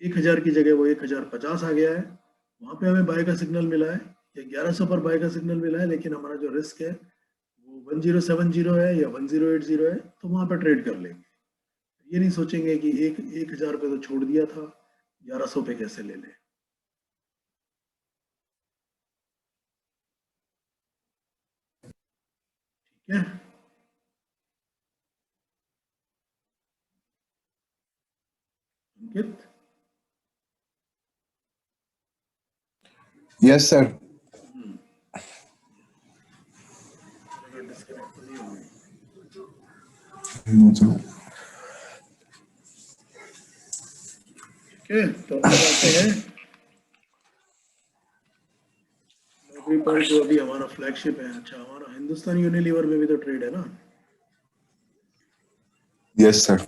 1,000 की जगह वो 1,050 आ गया है, वहां पे हमें बाय का सिग्नल मिला है, या 1100 पर बाय का सिग्नल मिला है, लेकिन हमारा जो रिस्क है वो 1070 है या 1080 है, तो वहां पर ट्रेड कर लेंगे। ये नहीं सोचेंगे कि 1,000 पे तो छोड़ दिया था, 1100 पे कैसे ले ले। ठीक है, अंकित? Yes sir. डिस्कनेक्ट तो नहीं होंगे। ठीक है, तो अब आते हैं नौकरी पर, जो अभी हमारा फ्लैगशिप है। अच्छा, हमारा हिंदुस्तान यूनिलीवर में भी तो ट्रेड है ना? Yes sir.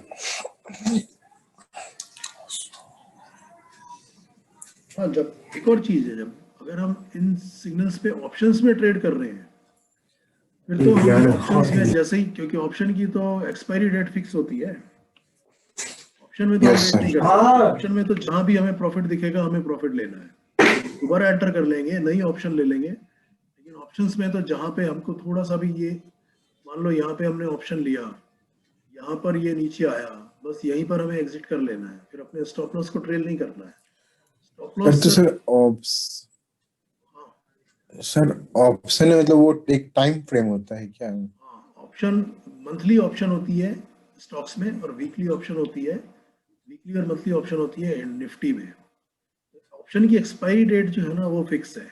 हाँ, जब एक और चीज है, जब अगर हम इन सिग्नल्स पे ऑप्शंस में ट्रेड कर रहे हैं, फिर तो हम ऑप्शंस में जैसे ही, क्योंकि ऑप्शन की तो एक्सपायरी डेट फिक्स होती है, ऑप्शन में तो हम यस वेट सर। नहीं कर सकते। ऑप्शन में तो जहां भी हमें प्रॉफिट दिखेगा हमें प्रॉफिट लेना है, दोबारा एंटर कर लेंगे, नई ऑप्शन ले लेंगे। लेकिन ऑप्शंस में तो जहां पे हमको थोड़ा सा भी ये, मान लो यहाँ पे हमने ऑप्शन लिया, यहाँ पर ये नीचे आया, बस यहीं पर हमें एग्जिट कर लेना है, फिर अपने स्टॉप लॉस को ट्रेल नहीं करना है। स्टॉप लॉस तो सिर्फ, हाँ सर ऑप्शन है मतलब वो एक टाइम फ्रेम होता है क्या? हाँ, ऑप्शन मंथली ऑप्शन होती है स्टॉक्स में, और वीकली ऑप्शन होती है, वीकली और मंथली ऑप्शन होती है निफ्टी में। ऑप्शन की एक्सपायरी डेट जो है ना वो फिक्स है।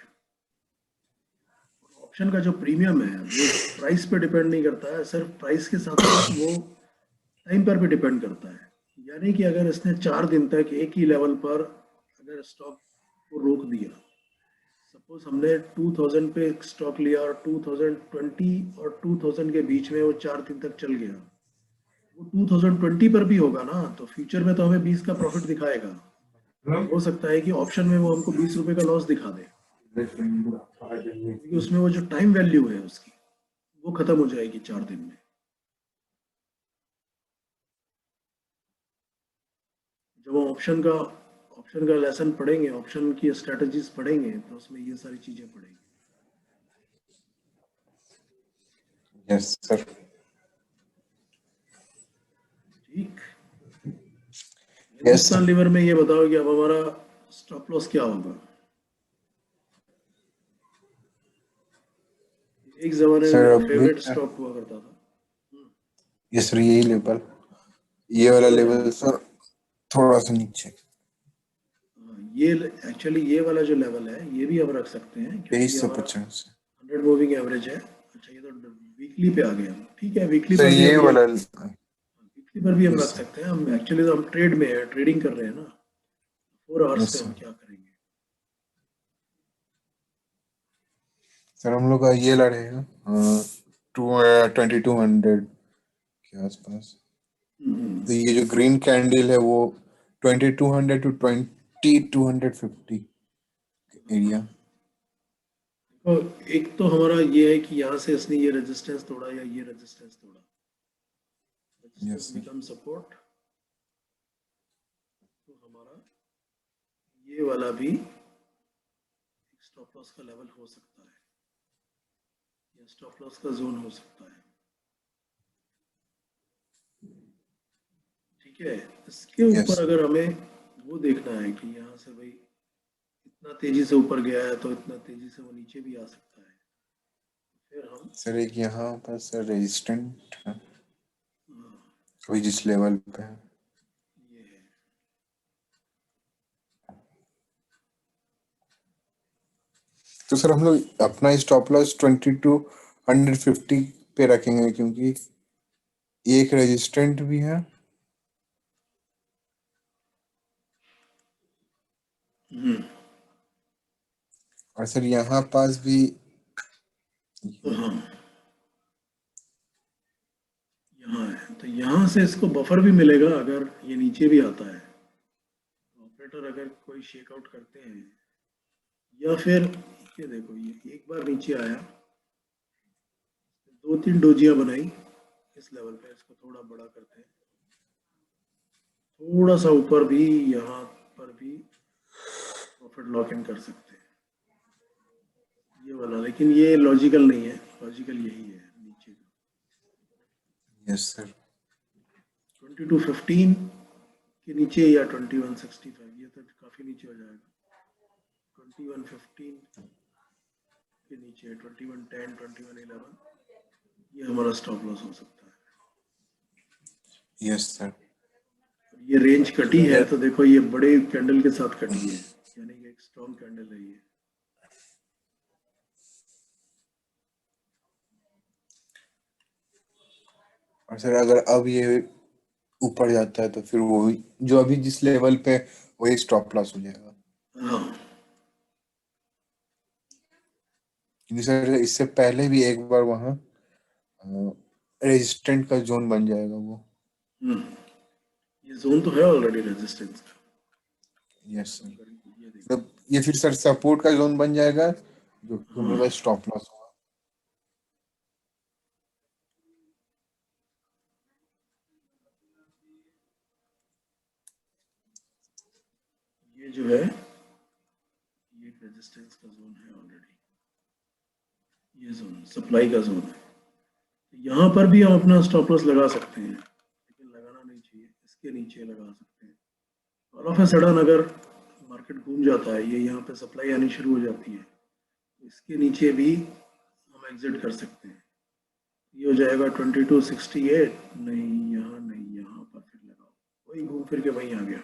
ऑप्शन का जो प्रीमियम है वो प्राइस पे डिपेंड नहीं करता है, सिर्फ प्राइस के साथ साथ वो टाइम पर भी डिपेंड करता है। यानी कि अगर इसने 4 दिन तक एक ही लेवल पर अगर स्टॉक को रोक दिया, सपोज हमने 2000 पे स्टॉक लिया और 2020 और 2000 के बीच में वो 4 दिन तक चल गया, वो 2020 पर भी होगा ना, तो फ्यूचर में तो हमें 20 का प्रॉफिट दिखाएगा। हो सकता है कि ऑप्शन में वो हमको 20 रुपए का लॉस दिखा दे, क्योंकि उसमें वो जो टाइम वैल्यू है उसकी वो खत्म हो जाएगी 4 दिन में। जब हम ऑप्शन का लेसन पढ़ेंगे, ऑप्शन की स्ट्रेटजीज पढ़ेंगे, तो उसमें ये सारी चीजें पढ़ेंगे। Yes sir. हिंदुस्तान लीवर में ये बताओ कि अब हमारा स्टॉप लॉस क्या होगा? एक जमाने में सर मेरा अभी फेवरेट स्टॉक हुआ करता था। ये सर यही लेवल, ये वाला वो है। लेवल सर थोड़ा सा नीचे, ये एक्चुअली ये वाला जो लेवल है ये भी हम रख सकते हैं क्योंकि ये हमारा 2350। 100 मूविंग एवरेज है। अच्छा, ये तो वीकली पे आ गया हम। ठीक है, वीकली सर पर भी ये हम वाला, वीकली पर भी हम यस रख सर, सकते हैं। हम एक्चुअली तो हम ट्रेड में है, ट्रेडिंग कर रहे हैं ना। 4 आवर्स यस पे हम सर। क्या करेंगे? सर हम लोग का ये लड़ेगा 2200 के आसपास। तो ये जो ग्रीन कैंडल है वो 2200 टू 2250 एरिया। तो एक तो हमारा ये है कि यहाँ से इसने ये रेजिस्टेंस तोड़ा या ये रेजिस्टेंस तोड़ा, yes resistance sir, become support. तो हमारा ये वाला भी स्टॉप लॉस का लेवल हो सकता है या स्टॉप लॉस का जोन हो सकता है। ठीक है, इसके यस ऊपर सर। अगर हमें वो देखना है कि यहाँ से भाई इतना तेजी से ऊपर गया है तो इतना तेजी से वो नीचे भी आ सकता है, फिर हम सर एक यहाँ पर सर रेजिस्टेंट है, हाँ, वही जिस लेवल पे है। ये है। तो सर हम लोग अपना स्टॉप लॉस 2250 पे रखेंगे क्योंकि एक रेजिस्टेंट भी है हम्म, और सर यहाँ पास भी तो हाँ, यहाँ है तो यहाँ से इसको बफर भी मिलेगा अगर ये नीचे भी आता है। ऑपरेटर अगर कोई शेकआउट करते हैं या फिर ये देखो, ये एक बार नीचे आया, 2-3 डोजियां बनाई इस लेवल पे, इसको थोड़ा बड़ा करते हैं, थोड़ा सा ऊपर भी, यहाँ पर भी प्रॉफिट लॉक इन कर सकते हैं ये वाला। लेकिन ये लॉजिकल नहीं है, लॉजिकल यही है नीचे का। Yes sir. 2215 के नीचे या 2165, ये तो काफी नीचे हो जाएगा। 2115 के नीचे 2110, 2111, ये हमारा स्टॉप लॉस हो सकता है। Yes sir. ये रेंज कटी है तो देखो ये बड़े कैंडल के साथ कटी है, यानी कि एक स्ट्रॉन्ग कैंडल है ये। और सर अगर अब ये ऊपर जाता है तो फिर वो भी जो अभी जिस लेवल पे वही स्टॉप लॉस हो जाएगा, हाँ, क्योंकि सर इससे पहले भी एक बार वहाँ रेजिस्टेंट का जोन बन जाएगा वो। ये जोन तो है ऑलरेडी रेजिस्टेंस का। यस सर, ये देखो, मतलब ये फिर सर सपोर्ट का जोन बन जाएगा जो कि हम हाँ, लोग का स्टॉप लॉस होगा। ये जो है ये एक रेजिस्टेंस का जोन है ऑलरेडी। ये जोन सप्लाई का जोन है, यहाँ पर भी हम अपना स्टॉप लॉस लगा सकते हैं, लेकिन लगाना नहीं चाहिए, इसके नीचे लगा सकते हैं। ऑल ऑफ ए सडन अगर मार्केट घूम जाता है, ये यहाँ पे सप्लाई आनी शुरू हो जाती है, तो इसके नीचे भी हम एग्जिट कर सकते हैं। ये हो जाएगा 2268, नहीं यहाँ नहीं, यहाँ पर फिर लगाओ, वही घूम फिर के वहीं आ गया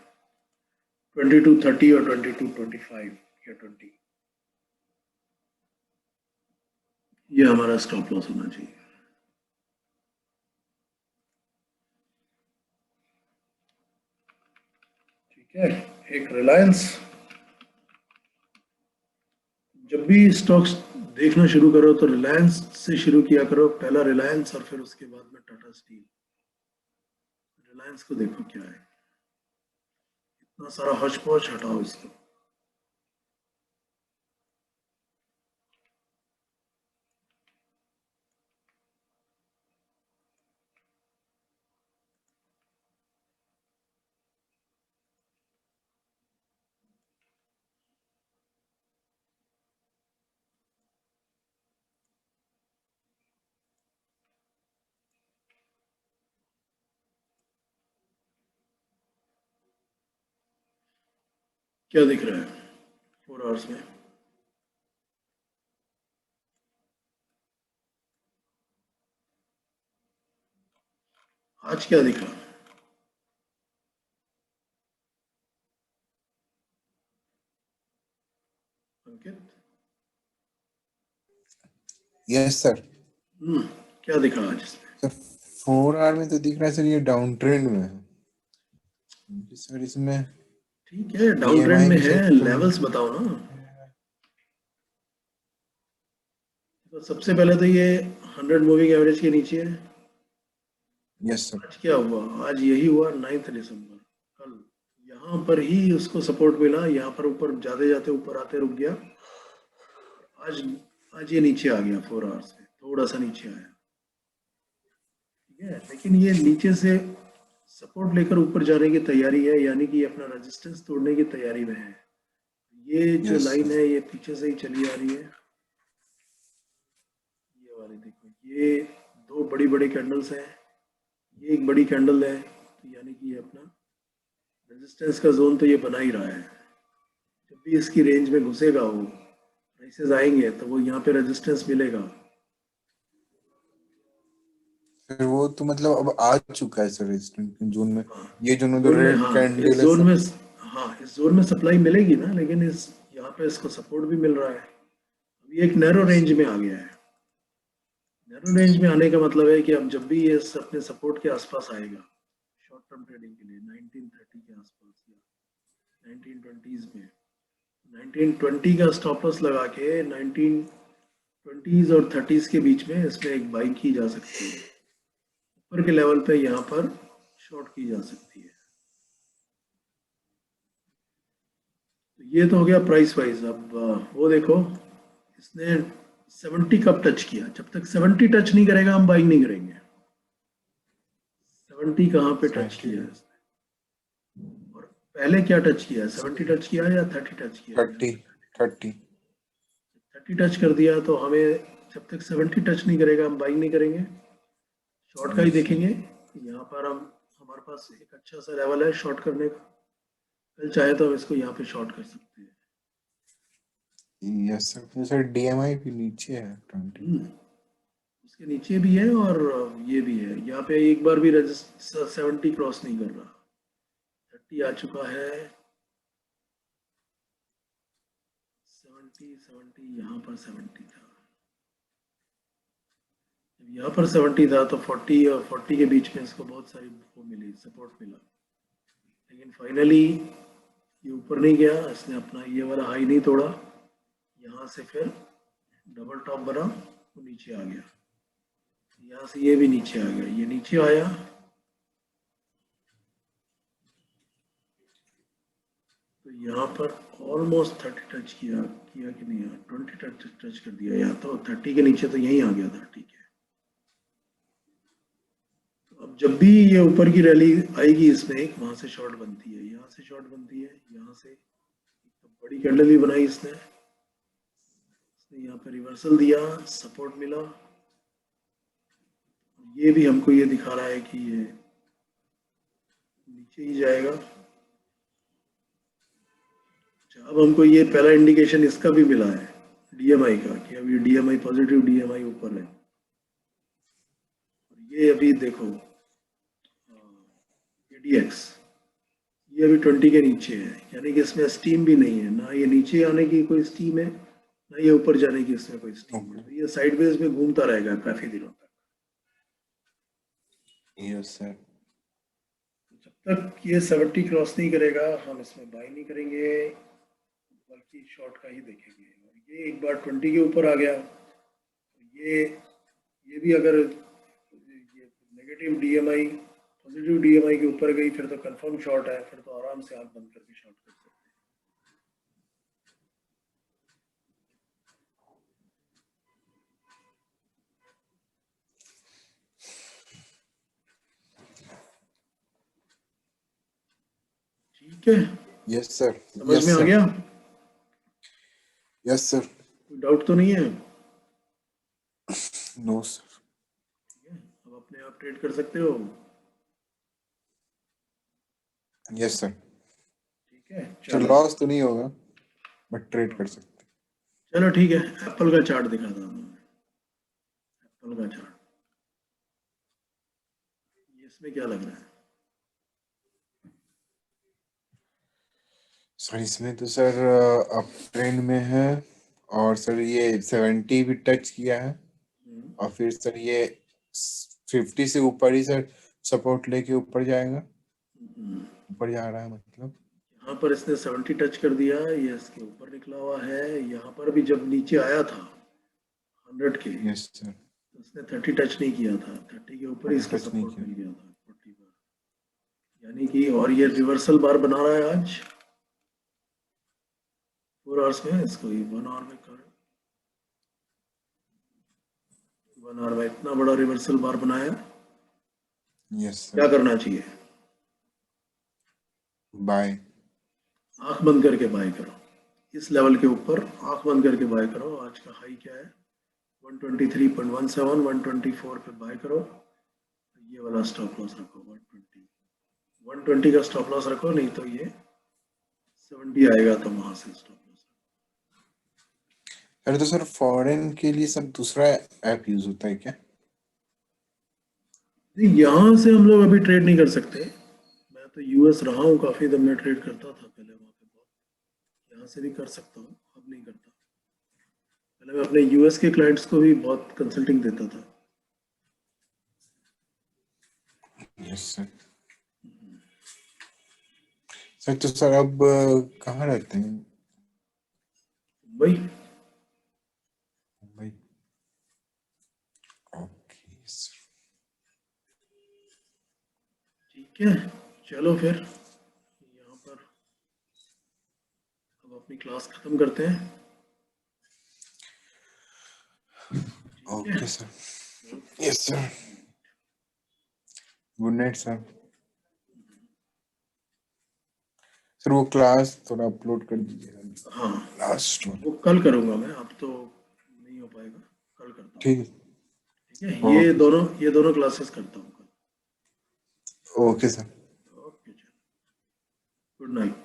2230 और 2225 या 20, ये हमारा स्टॉप लॉस होना चाहिए। ठीक है, एक रिलायंस। जब भी स्टॉक्स देखना शुरू करो तो रिलायंस से शुरू किया करो, पहला रिलायंस और फिर उसके बाद में टाटा स्टील। रिलायंस को देखो क्या है, इतना सारा हौच पौच, हटाओ इसको। क्या दिख रहा है 4 आवर्स में? आज क्या दिखा? अंकित, यस सर। क्या दिखा आज इसमें? सर 4 आवर में तो दिख रहा है सर, ये डाउन ट्रेंड में है सर। इसमें ठीक है, डाउन ट्रेंड EMI में भी है, सर लेवल्स बताओ ना। तो सबसे पहले तो ये 100 मूविंग एवरेज के नीचे है। Yes sir. आज क्या हुआ? आज यही हुआ 9 दिसंबर, कल यहाँ पर ही उसको सपोर्ट मिला, यहाँ पर ऊपर जाते जाते ऊपर आते रुक गया। आज आज ये नीचे आ गया 4 आवर्स में, थोड़ा सा नीचे आया। ठीक है, लेकिन ये नीचे से सपोर्ट लेकर ऊपर जाने की तैयारी है, यानी कि अपना रेजिस्टेंस तोड़ने की तैयारी में है। ये जो यस लाइन सर। है ये पीछे से ही चली आ रही है, ये वाली देखो, ये दो बड़ी बड़ी कैंडल्स हैं, ये एक बड़ी कैंडल है, तो यानी कि ये अपना रेजिस्टेंस का जोन तो ये बना ही रहा है। जब भी इसकी रेंज में घुसेगा वो, प्राइसेस आएंगे तो वो यहाँ पे रेजिस्टेंस मिलेगा। फिर वो तो मतलब अब आ चुका है सर इस जून में। हाँ, ये जो जोन में, रेड हाँ कैंडल इस है जोन सब। में, हाँ इस जोन में सप्लाई मिलेगी ना, लेकिन इस यहाँ पे इसको सपोर्ट भी मिल रहा है। अभी एक नैरो यस रेंज में आ गया है। नैरो रेंज में आने का मतलब है कि अब जब भी ये अपने सपोर्ट के आसपास आएगा शॉर्ट टर्म ट्रेडिंग के लिए 1930 के आसपास या 1920s में, 1920 का स्टॉप लॉस लगा के 1920s और 30s के बीच में इसमें एक बाई की जा सकती है। ऊपर के लेवल पे यहाँ पर शॉर्ट की जा सकती है। तो ये तो हो गया प्राइस वाइज। अब वो देखो, इसने 70 कब टच किया? जब तक 70 टच नहीं करेगा हम बाइंग नहीं करेंगे। 70 कहाँ पे टच किया है इसने? और पहले क्या टच किया है? 70 टच किया है या 30 टच किया है? 30 30। 30 टच कर दिया तो हमें, जब तक 70 टच नहीं करेगा हम बाइंग नहीं करेंगे, शॉर्ट का ही यस सर। देखेंगे। यहाँ पर हम, हमारे पास एक अच्छा सा लेवल है शॉर्ट करने का। कल चाहे तो हम इसको यहाँ पे शॉर्ट कर सकते हैं। Yes sir. सर DMI भी नीचे है 20। उसके नीचे भी है और ये भी है। यहाँ पे एक बार भी रजिस्टर 70 क्रॉस नहीं कर रहा। 30 आ चुका है, 70 यहाँ पर 70 था। जब यहाँ पर 70 था तो 40 और 40 के बीच में इसको बहुत सारी वो मिली, सपोर्ट मिला। लेकिन फाइनली ये ऊपर नहीं गया, इसने अपना ये वाला हाई नहीं तोड़ा, यहाँ से फिर डबल टॉप बना, वो नीचे आ गया। यहाँ से ये भी नीचे आ गया, ये नीचे आया, तो यहाँ पर ऑलमोस्ट 30 टच किया किया कि नहीं, 20 टच कर दिया, या तो 30 के नीचे तो यहीं आ गया था। ठीक है, तो अब जब भी ये ऊपर की रैली आएगी इसमें एक वहां से शॉर्ट बनती है, यहाँ से शॉर्ट बनती है, यहाँ से तो बड़ी कैंडल भी बनाई इसने यहाँ पे रिवर्सल दिया, सपोर्ट मिला। ये भी हमको ये दिखा रहा है कि ये नीचे ही जाएगा। अच्छा, अब हमको ये पहला इंडिकेशन इसका भी मिला है DMI का, कि अभी DMI पॉजिटिव, DMI ऊपर है। ये अभी देखो ADX, ये अभी 20 के नीचे है, यानी कि इसमें स्टीम भी नहीं है ना, ये नीचे आने की कोई स्टीम है ना ये ऊपर जाने की इसमें कोई स्टीम है। तो ये साइडवेज में घूमता रहेगा काफी दिनों तक। Yes sir. जब तक ये 70 क्रॉस नहीं करेगा हम इसमें बाई नहीं करेंगे, बल्कि शॉर्ट का ही देखेंगे। और ये एक बार 20 के ऊपर आ गया तो ये भी अगर ये नेगेटिव DMI पॉजिटिव DMI के ऊपर गई फिर तो कंफर्म शॉर्ट है, फिर तो आराम से आंख बंद करके शॉर्ट कर सकते हैं। ठीक है, यस सर। समझ यस में आ सर। गया? Yes sir. कोई डाउट तो नहीं है? No sir. ठीक है, अब अपने आप ट्रेड कर सकते हो। Yes sir. ठीक है। चलो लॉस तो नहीं होगा बट ट्रेड कर सकते हैं। चलो ठीक है, एप्पल का चार्ट दिखाता हूँ मैं। एप्पल का चार्ट इसमें क्या लग रहा है? सर इसमें तो सर अप ट्रेंड में है और सर ये 70 भी टच किया है और फिर सर ये 50 से ऊपर ही सर सपोर्ट लेके ऊपर जाएगा, ऊपर जा रहा है मतलब। यहाँ पर इसने 70 टच कर दिया, ये इसके ऊपर निकला हुआ है। यहाँ पर भी जब नीचे आया था 100 के, यस सर, तो इसने 30 टच नहीं किया था, 30 के ऊपर ही इसका टच नहीं सपोर्ट किया। मिल गया था 40 पर। यानी कि और ये रिवर्सल बार बना रहा है आज 4 आवर्स में। इसको ये 1 आवर में कर, 1 आवर में इतना बड़ा रिवर्सल बार बनाया। यस क्या सर, करना चाहिए? बाय। आंख बंद करके बाय करो, इस लेवल के ऊपर आंख बंद करके बाय करो। आज का हाई क्या है? 123.17, 124 पे बाय करो। ये वाला स्टॉप लॉस रखो 120 का स्टॉप लॉस रखो, नहीं तो ये 70 आएगा तो वहां से स्टॉप लॉस। अरे तो सर फॉरेन के लिए सर दूसरा ऐप यूज होता है क्या? यहाँ से हम लोग अभी ट्रेड नहीं कर सकते। मैं तो यूएस रहा हूँ काफी, तब मैं ट्रेड करता था पहले वहाँ पे बहुत। यहाँ से भी कर सकता हूँ, अब नहीं करता। पहले मैं अपने यूएस के क्लाइंट्स को भी बहुत कंसल्टिंग देता था। Yes sir. सर तो सर अब कहाँ रहते हैं? भाई मुंबई। Okay sir. ठीक है, चलो फिर यहाँ पर अब अपनी क्लास खत्म करते हैं। ठीक है, okay sir. Yes sir. Good night sir. Sir वो क्लास थोड़ा अपलोड कर दीजिएगा, हाँ लास्ट वो वाला। कल करूँगा मैं, अब तो नहीं हो पाएगा, कल करता हूँ। ठीक है। ठीक है, ओके ये दोनों क्लासेस करता हूँ कल। Okay sir. ओके, चलो, गुड नाइट।